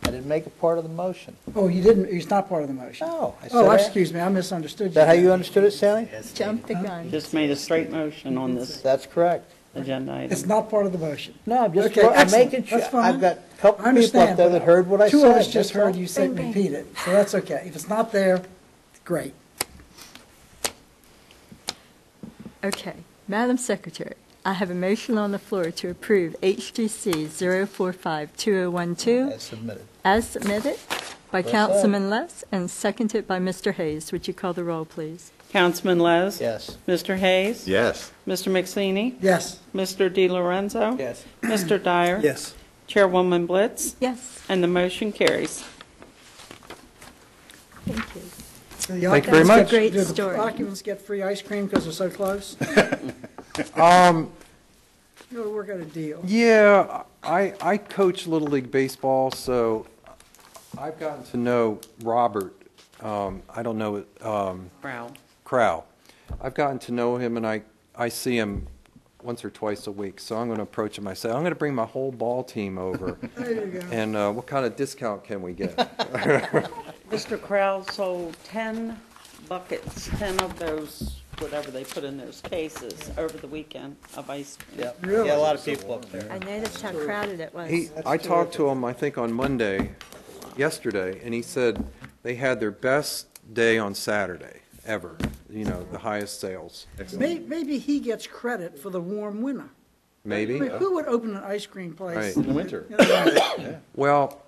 [SPEAKER 3] I didn't make it part of the motion.
[SPEAKER 6] Oh, you didn't, it's not part of the motion?
[SPEAKER 3] No, I said.
[SPEAKER 6] Oh, excuse me, I misunderstood you.
[SPEAKER 3] Is that how you understood it, Sally?
[SPEAKER 1] Jump the gun.
[SPEAKER 2] Just made a straight motion on this
[SPEAKER 3] That's correct.
[SPEAKER 2] agenda
[SPEAKER 6] It's
[SPEAKER 2] item.
[SPEAKER 6] not part of the motion.
[SPEAKER 3] No, I'm just,
[SPEAKER 6] Okay,
[SPEAKER 3] I'm
[SPEAKER 6] excellent.
[SPEAKER 3] making sure,
[SPEAKER 6] That's fine.
[SPEAKER 3] I've got a
[SPEAKER 6] I
[SPEAKER 3] couple people up
[SPEAKER 6] understand,
[SPEAKER 3] there that
[SPEAKER 6] but
[SPEAKER 3] heard what I said.
[SPEAKER 6] two of us just
[SPEAKER 3] that's
[SPEAKER 6] heard
[SPEAKER 3] all.
[SPEAKER 6] you say repeat it, so that's okay. If it's not there, great.
[SPEAKER 1] Okay. Madam Secretary, I have a motion on the floor to approve HGC 0452012
[SPEAKER 3] As submitted.
[SPEAKER 1] as submitted by
[SPEAKER 3] Well said.
[SPEAKER 1] Councilman Les and seconded by Mr. Hayes. Would you call the roll, please?
[SPEAKER 2] Councilman Les?
[SPEAKER 3] Yes.
[SPEAKER 2] Mr. Hayes?
[SPEAKER 4] Yes.
[SPEAKER 2] Mr. McSweeney?
[SPEAKER 6] Yes.
[SPEAKER 2] Mr. DiLorenzo?
[SPEAKER 9] Yes.
[SPEAKER 2] Mr. Dyer?
[SPEAKER 9] Yes.
[SPEAKER 2] Chairwoman Blitz?
[SPEAKER 1] Yes,
[SPEAKER 2] And the motion carries.
[SPEAKER 1] thank you.
[SPEAKER 7] Thank you very
[SPEAKER 1] That's
[SPEAKER 7] much.
[SPEAKER 1] a great
[SPEAKER 6] Do the
[SPEAKER 1] story.
[SPEAKER 6] occupants get free ice cream because they're so close? You gotta work out a deal.
[SPEAKER 7] Yeah, I coach Little League Baseball, so I've gotten to know Robert, I don't know,
[SPEAKER 2] Proud.
[SPEAKER 7] Crow. I've gotten to know him, and I see him once or twice a week, so I'm going to approach him. I say, I'm going to bring my whole ball team over,
[SPEAKER 6] There you go.
[SPEAKER 7] and what kind of discount can we get?
[SPEAKER 2] Mr. Crowell sold 10 buckets, 10 of those, whatever they put in those cases, over the weekend of ice cream.
[SPEAKER 3] Yeah,
[SPEAKER 6] Really?
[SPEAKER 3] yeah, a lot of people up there.
[SPEAKER 1] I noticed how crowded it was.
[SPEAKER 7] I talked to him, I think, on yesterday, and he said they had their best day on Saturday ever, the highest sales.
[SPEAKER 6] Maybe he gets credit for the warm winter.
[SPEAKER 7] Maybe?
[SPEAKER 6] I mean, who would open an ice cream place?
[SPEAKER 7] Right.
[SPEAKER 4] In the winter.
[SPEAKER 7] Well,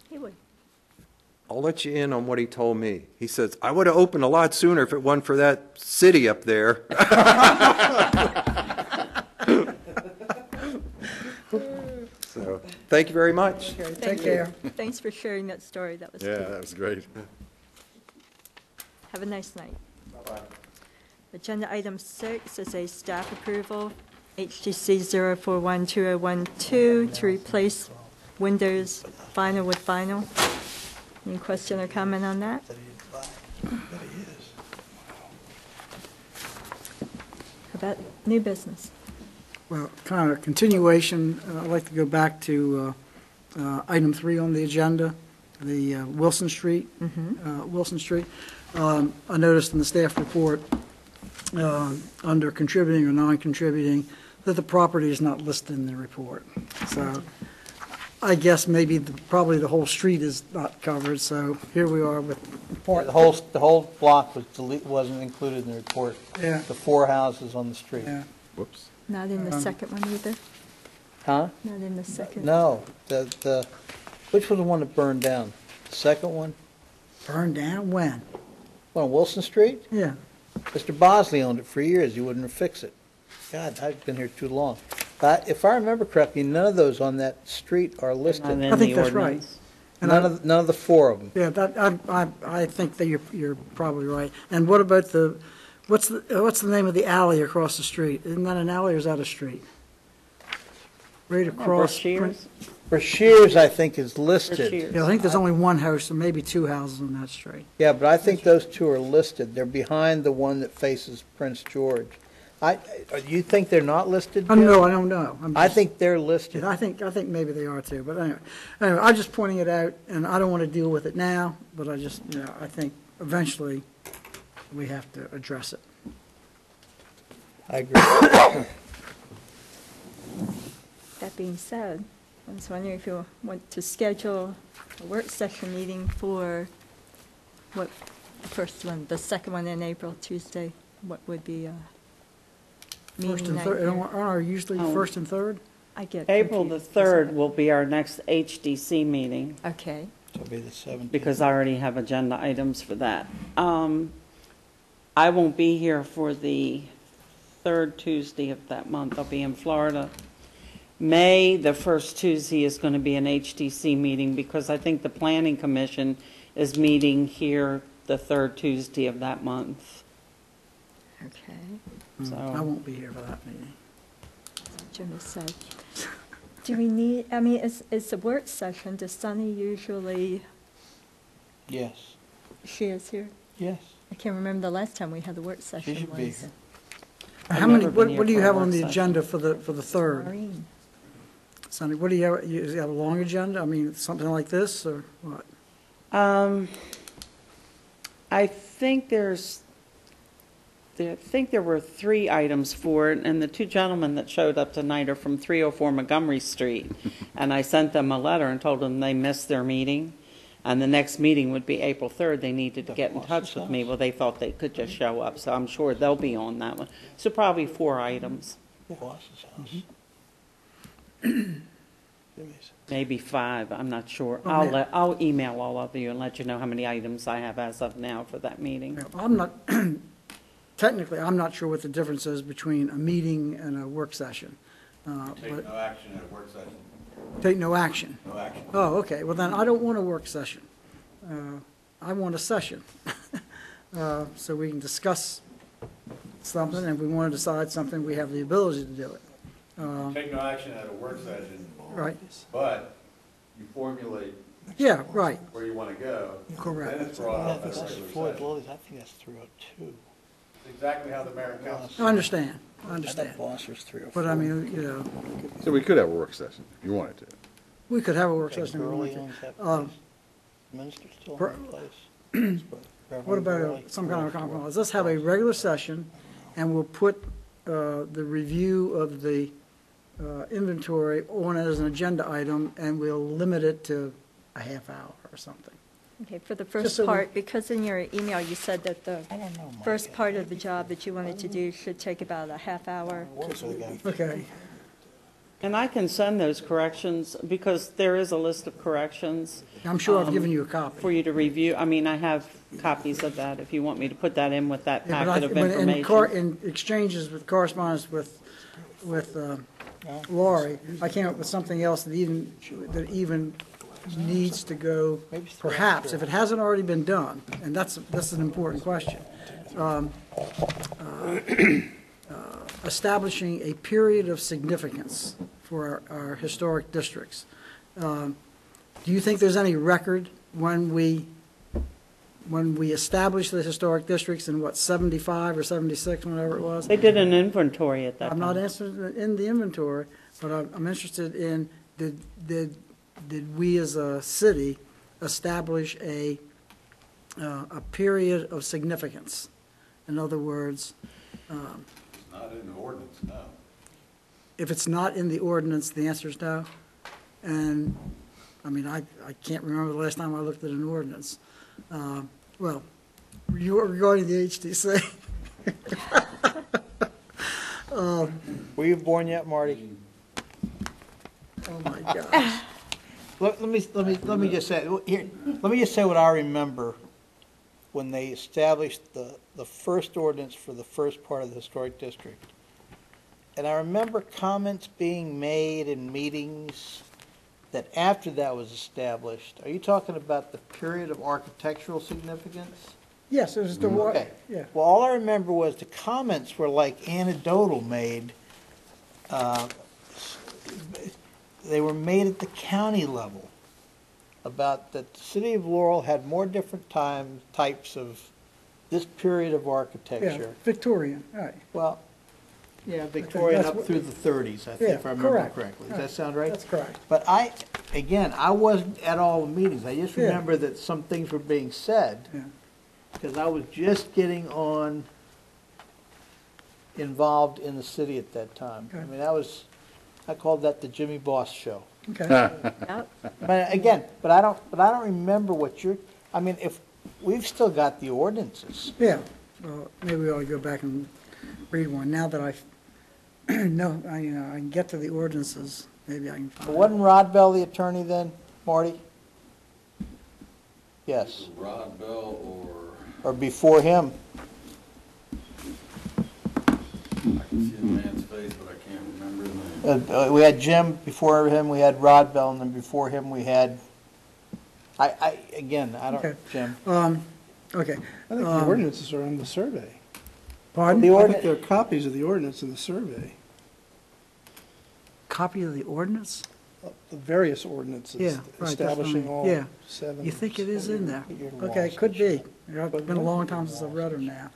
[SPEAKER 1] He would.
[SPEAKER 7] I'll let you in on what he told me. He says, I would have opened a lot sooner if it wasn't for that city up there. So, thank you very much.
[SPEAKER 1] Thank
[SPEAKER 6] Take
[SPEAKER 1] you.
[SPEAKER 6] care.
[SPEAKER 1] Thanks for sharing that story. That was
[SPEAKER 4] Yeah,
[SPEAKER 1] good.
[SPEAKER 4] that was great.
[SPEAKER 1] Have a nice night. Agenda item 6 is a staff approval, HTC 041212, to replace windows vinyl with vinyl. Any question or comment on that? How about new business?
[SPEAKER 6] Well, kind of a continuation, I'd like to go back to item 3 on the agenda, the Wilson Street. Wilson Street. I noticed in the staff report, under contributing or non-contributing, that the property is not listed in the report. So I guess maybe probably the whole street is not covered, so here we are with part.
[SPEAKER 3] The whole block wasn't included in the report.
[SPEAKER 6] Yeah.
[SPEAKER 3] The 4 houses on the street.
[SPEAKER 6] Yeah.
[SPEAKER 4] Whoops.
[SPEAKER 1] Not in the second one either?
[SPEAKER 3] Huh?
[SPEAKER 1] Not in the second?
[SPEAKER 3] No, which was the one that burned down? The second one?
[SPEAKER 6] Burned down when?
[SPEAKER 3] On Wilson Street?
[SPEAKER 6] Yeah.
[SPEAKER 3] Mr. Bosley owned it for years, he wouldn't fix it. God, I've been here too long. If I remember correctly, none of those on that street are listed.
[SPEAKER 2] Not in
[SPEAKER 6] I think
[SPEAKER 2] the
[SPEAKER 6] that's right.
[SPEAKER 2] ordinance.
[SPEAKER 6] And
[SPEAKER 3] None of the 4 of them.
[SPEAKER 6] Yeah, I think that you're probably right. And what about what's the name of the alley across the street? Isn't that an alley or is that a street? Right across.
[SPEAKER 2] Brashears?
[SPEAKER 3] Brashears, I think, is listed.
[SPEAKER 2] Brashears.
[SPEAKER 6] Yeah, I think there's only one house, or maybe 2 houses on that street.
[SPEAKER 3] Yeah, but I think those 2 are listed. They're behind the one that faces Prince George. You think they're not listed, Jim?
[SPEAKER 6] No, I don't know.
[SPEAKER 3] I think they're listed.
[SPEAKER 6] I think maybe they are too, but anyway, I'm just pointing it out, and I don't want to deal with it now, but I think eventually we have to address it.
[SPEAKER 3] I agree.
[SPEAKER 1] That being said, I was wondering if you want to schedule a work session meeting for what, the first one, the second one in April, Tuesday, what would be
[SPEAKER 6] First
[SPEAKER 1] meeting
[SPEAKER 6] and
[SPEAKER 1] night
[SPEAKER 6] third,
[SPEAKER 1] here?
[SPEAKER 6] aren't our usually
[SPEAKER 2] Oh.
[SPEAKER 6] first and third?
[SPEAKER 1] I get
[SPEAKER 2] April the
[SPEAKER 1] confused.
[SPEAKER 2] 3rd will be our next HDC meeting,
[SPEAKER 1] Okay,
[SPEAKER 3] So it'll be the 17th.
[SPEAKER 2] because I already have agenda items for that. I won't be here for the 3rd Tuesday of that month. I'll be in Florida. May, the first Tuesday, is going to be an HDC meeting, because I think the Planning Commission is meeting here the 3rd Tuesday of that month.
[SPEAKER 1] okay,
[SPEAKER 2] So-
[SPEAKER 6] I won't be here for that meeting.
[SPEAKER 1] Jim has said. Do we need, I mean, it's a work session, does Sunny usually,
[SPEAKER 3] Yes,
[SPEAKER 1] she is here?
[SPEAKER 3] yes.
[SPEAKER 1] I can't remember the last time we had the work session.
[SPEAKER 3] should be
[SPEAKER 1] was
[SPEAKER 3] here.
[SPEAKER 2] I've
[SPEAKER 6] How many,
[SPEAKER 2] never been
[SPEAKER 6] what
[SPEAKER 2] here
[SPEAKER 6] do you
[SPEAKER 2] for a
[SPEAKER 6] have
[SPEAKER 2] work
[SPEAKER 6] on the
[SPEAKER 2] session.
[SPEAKER 6] agenda for the third?
[SPEAKER 1] Maureen.
[SPEAKER 6] Sonny, what do you have, you have a long agenda? I mean, something like this, or what?
[SPEAKER 2] I think there were 3 items for it, and the 2 gentlemen that showed up tonight are from 304 Montgomery Street. And I sent them a letter and told them they missed their meeting, and the next meeting would be April 3rd. They needed to get in touch with me. Well, they thought they could just show up, so I'm sure they'll be on that one. So probably 4 items.
[SPEAKER 3] Boss's house.
[SPEAKER 2] maybe 5, I'm not sure.
[SPEAKER 6] Okay.
[SPEAKER 2] I'll email all of you and let you know how many items I have as of now for that meeting.
[SPEAKER 6] Yeah, I'm not, technically, I'm not sure what the difference is between a meeting and a work session.
[SPEAKER 4] Take
[SPEAKER 6] But
[SPEAKER 4] no action at a work session,
[SPEAKER 6] take no action.
[SPEAKER 4] no action.
[SPEAKER 6] Oh, okay, well then, I don't want a work session. I want a session. So we can discuss something, and if we want to decide something, we have the ability to do it.
[SPEAKER 4] Take no action at a work session,
[SPEAKER 6] Right?
[SPEAKER 4] but you formulate
[SPEAKER 6] Yeah, right.
[SPEAKER 4] where you want to go.
[SPEAKER 6] Correct.
[SPEAKER 4] Then it's brought up at a
[SPEAKER 9] This is
[SPEAKER 4] regular
[SPEAKER 9] Floyd
[SPEAKER 4] session.
[SPEAKER 9] Willis, I think that's 302.
[SPEAKER 4] It's exactly how the mayor and council.
[SPEAKER 6] I understand, I
[SPEAKER 9] I
[SPEAKER 6] understand.
[SPEAKER 9] thought Gloucester's 304.
[SPEAKER 6] But I mean, you know,
[SPEAKER 10] So we could have a work session if you wanted to.
[SPEAKER 6] we could have a work
[SPEAKER 9] Okay,
[SPEAKER 6] session if we
[SPEAKER 9] Gurley
[SPEAKER 6] want
[SPEAKER 9] owns that
[SPEAKER 6] to.
[SPEAKER 9] place. Minister's still
[SPEAKER 6] per-
[SPEAKER 9] in that place.
[SPEAKER 6] What about some kind of compromise? Let's have a regular session, and we'll put the review of the inventory on as an agenda item, and we'll limit it to a half hour or something.
[SPEAKER 1] Okay, for the
[SPEAKER 6] Just
[SPEAKER 1] first
[SPEAKER 6] so we-
[SPEAKER 1] part, because in your email, you said that the
[SPEAKER 9] I don't know, Mike.
[SPEAKER 1] first part of the job that you wanted to do should take about a half hour.
[SPEAKER 9] Works for the guy.
[SPEAKER 6] Okay,
[SPEAKER 2] And I can send those corrections, because there is a list of corrections
[SPEAKER 6] I'm sure I've given you a copy.
[SPEAKER 2] for you to review. I mean, I have copies of that, if you want me to put that in with that
[SPEAKER 6] Yeah, but
[SPEAKER 2] packet of
[SPEAKER 6] when
[SPEAKER 2] information.
[SPEAKER 6] in exchanges with correspondence with Laurie, I came up with something else that even needs to go, perhaps, if it hasn't already been done, and that's an important question. Establishing a period of significance for our historic districts. Do you think there's any record when we established the historic districts in, what, 75 or 76, whenever it was?
[SPEAKER 2] They did an inventory at that
[SPEAKER 6] I'm
[SPEAKER 2] time.
[SPEAKER 6] not interested in the inventory, but I'm interested in, did we as a city establish a period of significance? In other words,
[SPEAKER 4] Not in the ordinance, no.
[SPEAKER 6] if it's not in the ordinance, the answer is no. And, I mean, I can't remember the last time I looked at an ordinance. Well, regarding the HTC.
[SPEAKER 3] Were you born yet, Marty?
[SPEAKER 6] Oh, my gosh.
[SPEAKER 3] Let me just say, here, let me just say what I remember when they established the first ordinance for the first part of the historic district. And I remember comments being made in meetings that after that was established, are you talking about the period of architectural significance?
[SPEAKER 6] Yes, it was the,
[SPEAKER 3] Okay.
[SPEAKER 6] yeah.
[SPEAKER 3] Well, all I remember was the comments were like anecdotal made. They were made at the county level about that the city of Laurel had more different types of this period of
[SPEAKER 6] Yeah,
[SPEAKER 3] architecture.
[SPEAKER 6] Victorian, right.
[SPEAKER 3] Well, yeah, Victorian
[SPEAKER 6] that's
[SPEAKER 3] up
[SPEAKER 6] what-
[SPEAKER 3] through the 30s, I
[SPEAKER 6] Yeah,
[SPEAKER 3] think, if I remember
[SPEAKER 6] correct.
[SPEAKER 3] correctly. Does
[SPEAKER 6] Right.
[SPEAKER 3] that sound right?
[SPEAKER 6] That's correct.
[SPEAKER 3] But again, I wasn't at all the meetings. I just
[SPEAKER 6] Yeah.
[SPEAKER 3] remember that some things were being said.
[SPEAKER 6] Yeah.
[SPEAKER 3] Because I was just getting involved in the city at that time. I
[SPEAKER 6] Okay.
[SPEAKER 3] mean, I called that the Jimmy Boss Show.
[SPEAKER 6] Okay.
[SPEAKER 1] Yep.
[SPEAKER 3] But again, I don't remember I mean, if, we've still got the ordinances.
[SPEAKER 6] Yeah, well, maybe we ought to go back and read one. Now that I know, I can get to the ordinances, maybe I can
[SPEAKER 3] But
[SPEAKER 6] find.
[SPEAKER 3] wasn't Rod Bell the attorney then, Marty? Yes,
[SPEAKER 4] Rod Bell
[SPEAKER 3] or before him?
[SPEAKER 4] I can see the man's face, but I can't remember his name.
[SPEAKER 3] We had Jim, before him we had Rod Bell, and then before him we had, again, I
[SPEAKER 6] Okay.
[SPEAKER 3] don't, Jim.
[SPEAKER 6] Okay,
[SPEAKER 11] I think the ordinances are in the survey.
[SPEAKER 6] pardon?
[SPEAKER 3] The
[SPEAKER 11] I think
[SPEAKER 3] ordinance,
[SPEAKER 11] there are copies of the ordinance in the survey,
[SPEAKER 6] Copy of the ordinance?
[SPEAKER 11] the various ordinances
[SPEAKER 6] Yeah, right, that's
[SPEAKER 11] establishing
[SPEAKER 6] fine.
[SPEAKER 11] all
[SPEAKER 6] Yeah.
[SPEAKER 11] 7.
[SPEAKER 6] You think it is in there?
[SPEAKER 3] You're
[SPEAKER 6] Okay,
[SPEAKER 3] lost.
[SPEAKER 6] could be. It's been a long time since I've read them now.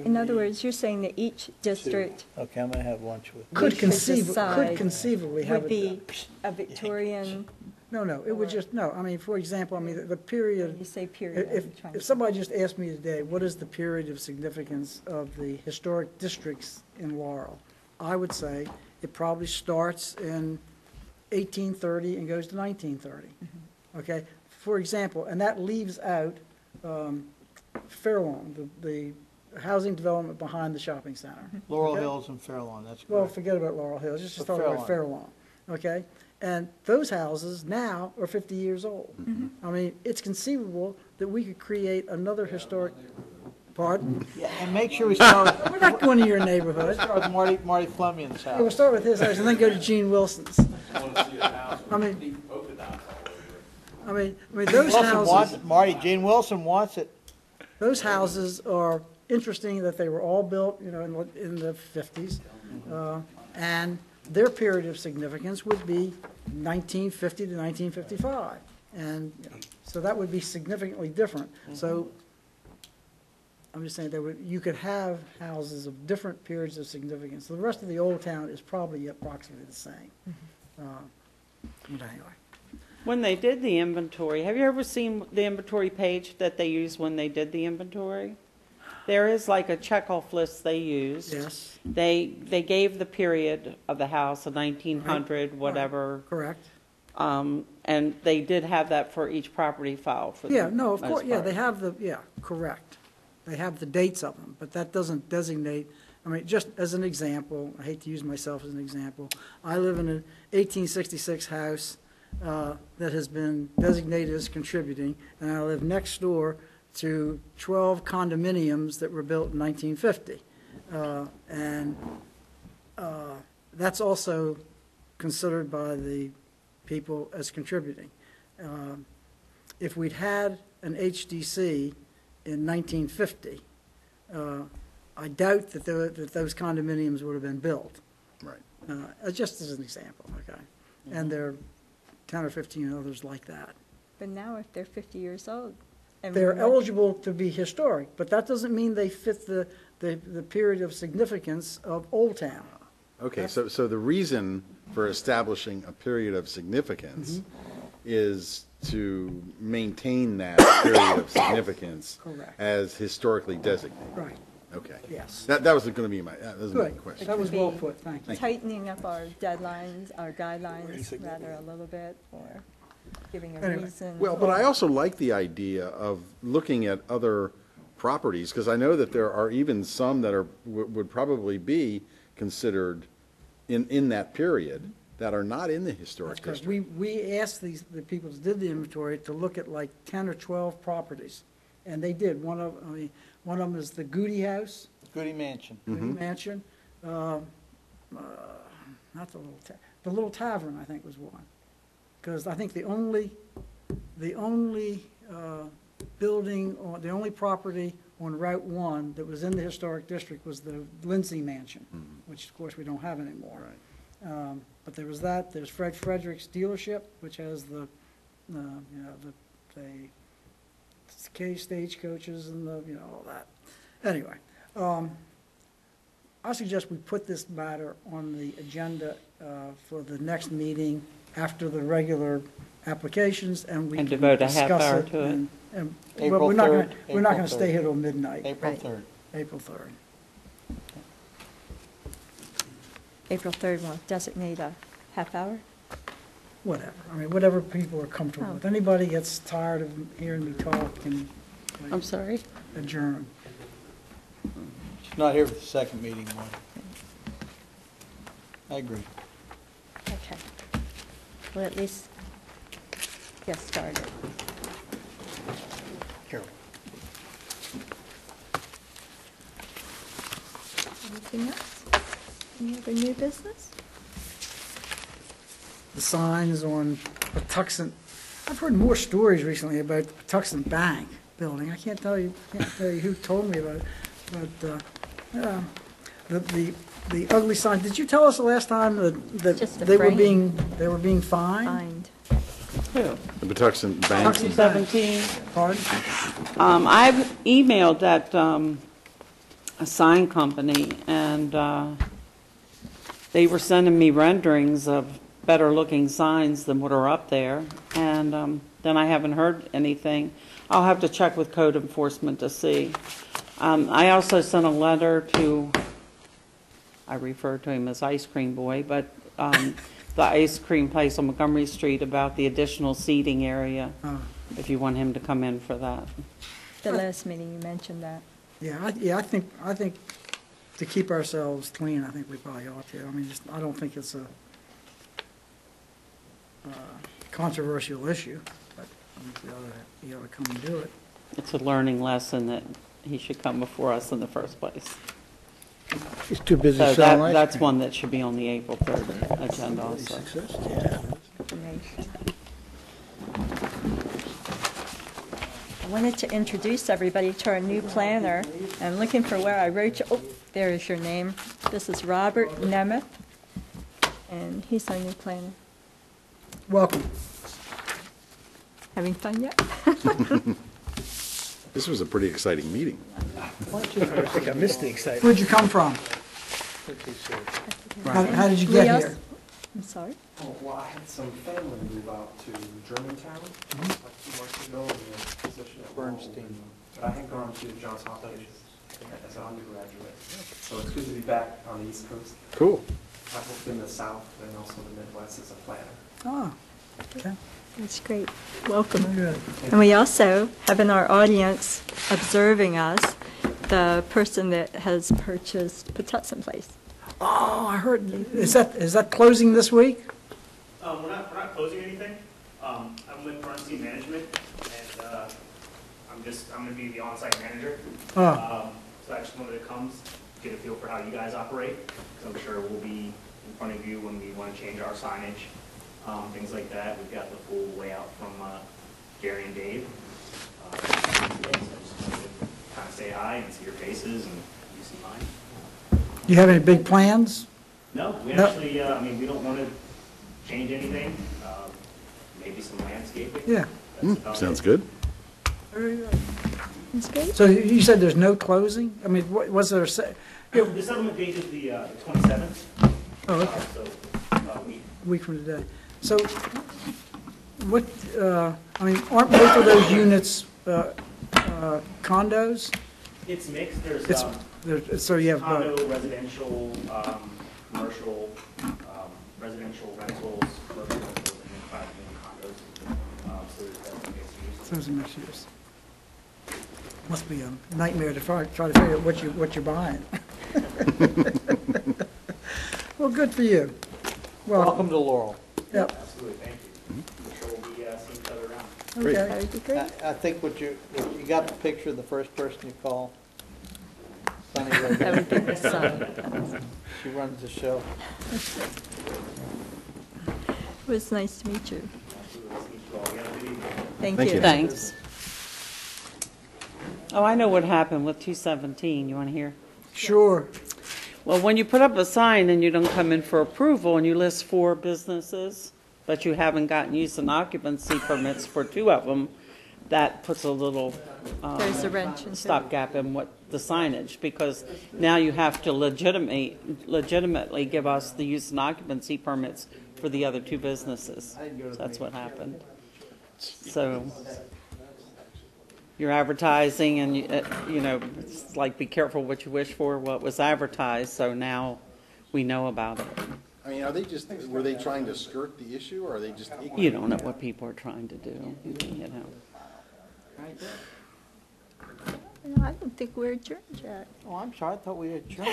[SPEAKER 1] In other words, you're saying that each district
[SPEAKER 3] okay, I'm gonna have lunch with.
[SPEAKER 6] Could
[SPEAKER 1] should decide
[SPEAKER 6] conceivably have
[SPEAKER 1] would
[SPEAKER 6] it.
[SPEAKER 1] be a Victorian,
[SPEAKER 6] No, it would just, no, I mean, for example, I mean, the period.
[SPEAKER 1] you say period. I'm trying to-
[SPEAKER 6] If somebody just asked me today, what is the period of significance of the historic districts in Laurel? I would say it probably starts in 1830 and goes to 1930. Okay, for example, and that leaves out Fairlawn, the housing development behind the shopping center.
[SPEAKER 3] Laurel
[SPEAKER 6] Okay.
[SPEAKER 3] Hills and Fairlawn, that's
[SPEAKER 6] Well,
[SPEAKER 3] correct.
[SPEAKER 6] forget about Laurel Hills, just
[SPEAKER 3] But
[SPEAKER 6] talk about Fairlawn, okay? And those houses now are 50 years old. I mean, it's conceivable that we could create another historic, pardon?
[SPEAKER 3] Yeah, and make sure we start
[SPEAKER 6] We're not going to your neighborhood.
[SPEAKER 3] with Marty Fleming's
[SPEAKER 6] We'll
[SPEAKER 3] house.
[SPEAKER 6] start with his house and then go to Gene Wilson's. I mean, those houses,
[SPEAKER 3] Gene Wilson wants it.
[SPEAKER 6] those houses are interesting that they were all built, in the 50s. And their period of significance would be 1950 to 1955. And so that would be significantly different. So I'm just saying you could have houses of different periods of significance. The rest of the old town is probably approximately the same. But anyway.
[SPEAKER 2] When they did the inventory, have you ever seen the inventory page that they used when they did the inventory? There is like a checkoff list they used.
[SPEAKER 6] Yes.
[SPEAKER 2] They gave the period of the house, a 1900, whatever.
[SPEAKER 6] Correct.
[SPEAKER 2] And they did have that for each property file for the
[SPEAKER 6] Yeah, no, of
[SPEAKER 2] most
[SPEAKER 6] course, yeah,
[SPEAKER 2] part.
[SPEAKER 6] they have correct. They have the dates of them, but that doesn't designate, just as an example, I hate to use myself as an example, I live in an 1866 house that has been designated as contributing, and I live next door to 12 condominiums that were built in 1950. And that's also considered by the people as contributing. If we'd had an HDC in 1950, I doubt that those condominiums would have been built.
[SPEAKER 4] Right.
[SPEAKER 6] Just as an example, okay? And there are 10 or 15 others like that.
[SPEAKER 1] But now if they're 50 years old. and
[SPEAKER 6] They're
[SPEAKER 1] we're-
[SPEAKER 6] eligible to be historic, but that doesn't mean they fit the period of significance of Old Town.
[SPEAKER 4] Okay, so the reason for establishing a period of significance is to maintain that period of significance
[SPEAKER 6] Correct.
[SPEAKER 4] as historically designated.
[SPEAKER 6] Right,
[SPEAKER 4] Okay.
[SPEAKER 6] yes.
[SPEAKER 4] That was going to be my
[SPEAKER 6] Good.
[SPEAKER 4] question.
[SPEAKER 6] That was well put, thank you.
[SPEAKER 1] Tightening up our deadlines, our guidelines, rather, a little bit, or giving a
[SPEAKER 6] Anyway.
[SPEAKER 1] reason.
[SPEAKER 4] Well, but I also like the idea of looking at other properties, because I know that there are even some that would probably be considered in that period that are not in the historic
[SPEAKER 6] Because
[SPEAKER 4] district.
[SPEAKER 6] we asked the people that did the inventory to look at like 10 or 12 properties, and they did. One of them is the Goody House,
[SPEAKER 3] Goody Mansion.
[SPEAKER 6] Goody Mansion. Not the Little Tavern, I think, was one. Because I think the only building, or the only property on Route 1 that was in the historic district was the Lindsay Mansion, which of course we don't have anymore.
[SPEAKER 4] Right.
[SPEAKER 6] But there was that, there's Fred Frederick's dealership, which has the K stagecoaches and all that. Anyway, I suggest we put this matter on the agenda for the next meeting after the regular applications, and we
[SPEAKER 2] And
[SPEAKER 6] can
[SPEAKER 2] devote a half
[SPEAKER 6] discuss
[SPEAKER 2] hour
[SPEAKER 6] it.
[SPEAKER 2] to it.
[SPEAKER 6] But
[SPEAKER 3] April
[SPEAKER 6] we're not
[SPEAKER 3] 3rd,
[SPEAKER 6] gonna, we're not
[SPEAKER 3] April
[SPEAKER 6] gonna stay
[SPEAKER 3] 3rd.
[SPEAKER 6] here till midnight,
[SPEAKER 3] April
[SPEAKER 1] Right.
[SPEAKER 3] 3rd.
[SPEAKER 6] April 3rd.
[SPEAKER 1] April 3rd, we'll designate a half hour.
[SPEAKER 6] Whatever, whatever people are comfortable
[SPEAKER 1] Oh.
[SPEAKER 6] with. Anybody gets tired of hearing me talk can
[SPEAKER 2] I'm sorry?
[SPEAKER 6] adjourn.
[SPEAKER 3] She's not here for the second meeting, Marty. I agree.
[SPEAKER 1] Okay. We'll at least get started.
[SPEAKER 3] Carol.
[SPEAKER 1] Anything else? Any other new business?
[SPEAKER 6] The signs on Patuxent, I've heard more stories recently about the Patuxent Bank building. I can't tell you who told me about it, but the ugly sign. Did you tell us the last time that
[SPEAKER 1] Just the
[SPEAKER 6] they were
[SPEAKER 1] frame.
[SPEAKER 6] being fined?
[SPEAKER 1] Find.
[SPEAKER 2] Who?
[SPEAKER 4] The Patuxent Bank.
[SPEAKER 6] Patuxent Bank.
[SPEAKER 2] 17.
[SPEAKER 6] Pardon?
[SPEAKER 2] I've emailed that a sign company, and they were sending me renderings of better-looking signs than what are up there, and then I haven't heard anything. I'll have to check with code enforcement to see. I also sent a letter to, I refer to him as Ice Cream Boy, but the ice cream place on Montgomery Street about the additional seating area, if you want him to come in for that.
[SPEAKER 1] The last meeting, you mentioned that.
[SPEAKER 6] I think to keep ourselves clean, I think we probably ought to. I don't think it's controversial issue, but he ought to come and do it.
[SPEAKER 2] It's a learning lesson that he should come before us in the first place.
[SPEAKER 3] He's too busy
[SPEAKER 2] So
[SPEAKER 3] selling ice
[SPEAKER 2] that's
[SPEAKER 3] cream.
[SPEAKER 2] one that should be on the April 3rd agenda also.
[SPEAKER 1] Information. I wanted to introduce everybody to our new planner. I'm looking for where I wrote you. Oh, there is your name. This is Robert Nemeth, and he's our new planner.
[SPEAKER 6] Welcome.
[SPEAKER 1] Having fun yet?
[SPEAKER 4] This was a pretty exciting meeting.
[SPEAKER 9] I think I missed the excitement.
[SPEAKER 6] Where'd you come from? How did you get
[SPEAKER 1] Leos?
[SPEAKER 6] here?
[SPEAKER 1] I'm sorry?
[SPEAKER 5] Oh, well, I had some family move out to Germantown like 2 months ago in a position at
[SPEAKER 3] Bernstein.
[SPEAKER 5] But I had gone to Johns Hopkins as an undergraduate. So it's good to be back on the East Coast.
[SPEAKER 4] Cool.
[SPEAKER 5] I've worked in the South and also the Midwest as a planner.
[SPEAKER 6] Oh, okay.
[SPEAKER 1] That's great. Welcome. And we also have in our audience observing us the person that has purchased Patuxent Place.
[SPEAKER 6] Oh, I heard, is that closing this week?
[SPEAKER 12] We're not closing anything. I'm with Bernstein Management, and I'm going to be the on-site manager.
[SPEAKER 6] Oh,
[SPEAKER 12] So I just wanted to come, get a feel for how you guys operate, because I'm sure we'll be in front of you when we want to change our signage, things like that. We've got the full layout from Gary and Dave. So I just wanted to kind of say hi and see your faces and you see mine.
[SPEAKER 6] do you have any big plans?
[SPEAKER 12] No, we
[SPEAKER 6] No.
[SPEAKER 12] actually, we don't want to change anything. Maybe some landscaping.
[SPEAKER 6] Yeah.
[SPEAKER 12] That's about
[SPEAKER 4] Sounds
[SPEAKER 12] it.
[SPEAKER 4] good.
[SPEAKER 1] That's great.
[SPEAKER 6] So you said there's no closing? I mean, was there,
[SPEAKER 12] The settlement date is the 27th.
[SPEAKER 6] oh, okay,
[SPEAKER 12] So,
[SPEAKER 6] a week from today. So what, I mean, aren't both of those units condos?
[SPEAKER 12] it's mixed. There's
[SPEAKER 6] So you have,
[SPEAKER 12] condo, residential, commercial, residential rentals, commercial rentals, and then private condos. So there's that mixed use.
[SPEAKER 6] those are mixed use. Must be a nightmare to try to figure out what you're buying. Well, good for you.
[SPEAKER 3] Welcome to Laurel.
[SPEAKER 6] Yep,
[SPEAKER 12] Absolutely, thank you. I'm sure we'll be seeing each other around.
[SPEAKER 4] Great.
[SPEAKER 1] That would be great.
[SPEAKER 3] I think you got the picture of the first person you call. Sunny
[SPEAKER 1] That
[SPEAKER 3] Ray.
[SPEAKER 1] would be the son.
[SPEAKER 3] She runs the show.
[SPEAKER 1] It was nice to meet you.
[SPEAKER 12] Absolutely. See you all. You have a good evening.
[SPEAKER 1] Thank
[SPEAKER 4] Thank
[SPEAKER 1] you.
[SPEAKER 4] you.
[SPEAKER 2] Thanks. Oh, I know what happened with 217. You want to hear?
[SPEAKER 6] sure.
[SPEAKER 2] Well, when you put up a sign and you don't come in for approval and you list 4 businesses, but you haven't gotten use and occupancy permits for 2 of them, that puts a little
[SPEAKER 1] There's a wrench into it.
[SPEAKER 2] stopgap in what the signage, because now you have to legitimately give us the use and occupancy permits for the other 2 businesses. So that's what happened. So you're advertising and, it's like be careful what you wish for, what was advertised, so now we know about it.
[SPEAKER 4] I mean, were they trying to skirt the issue, or are they just ignorant?
[SPEAKER 2] You don't know what people are trying to do, you know.
[SPEAKER 1] No, I don't think we're adjourned yet.
[SPEAKER 3] Oh, I'm sorry, I thought we adjourned.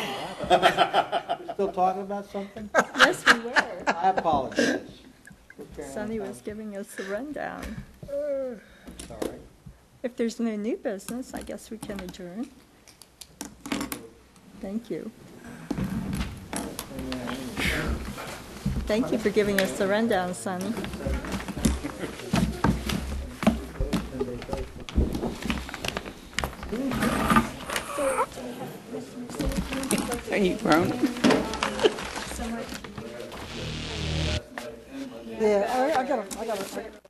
[SPEAKER 3] We're still talking about something?
[SPEAKER 1] Yes, we were.
[SPEAKER 3] I apologize. We're carrying on.
[SPEAKER 1] Sonny was giving us the rundown.
[SPEAKER 3] Sorry.
[SPEAKER 1] If there's no new business, I guess we can adjourn. Thank you. Thank you for giving us the rundown, Sonny.
[SPEAKER 2] Are you grown?
[SPEAKER 6] Yeah, I got a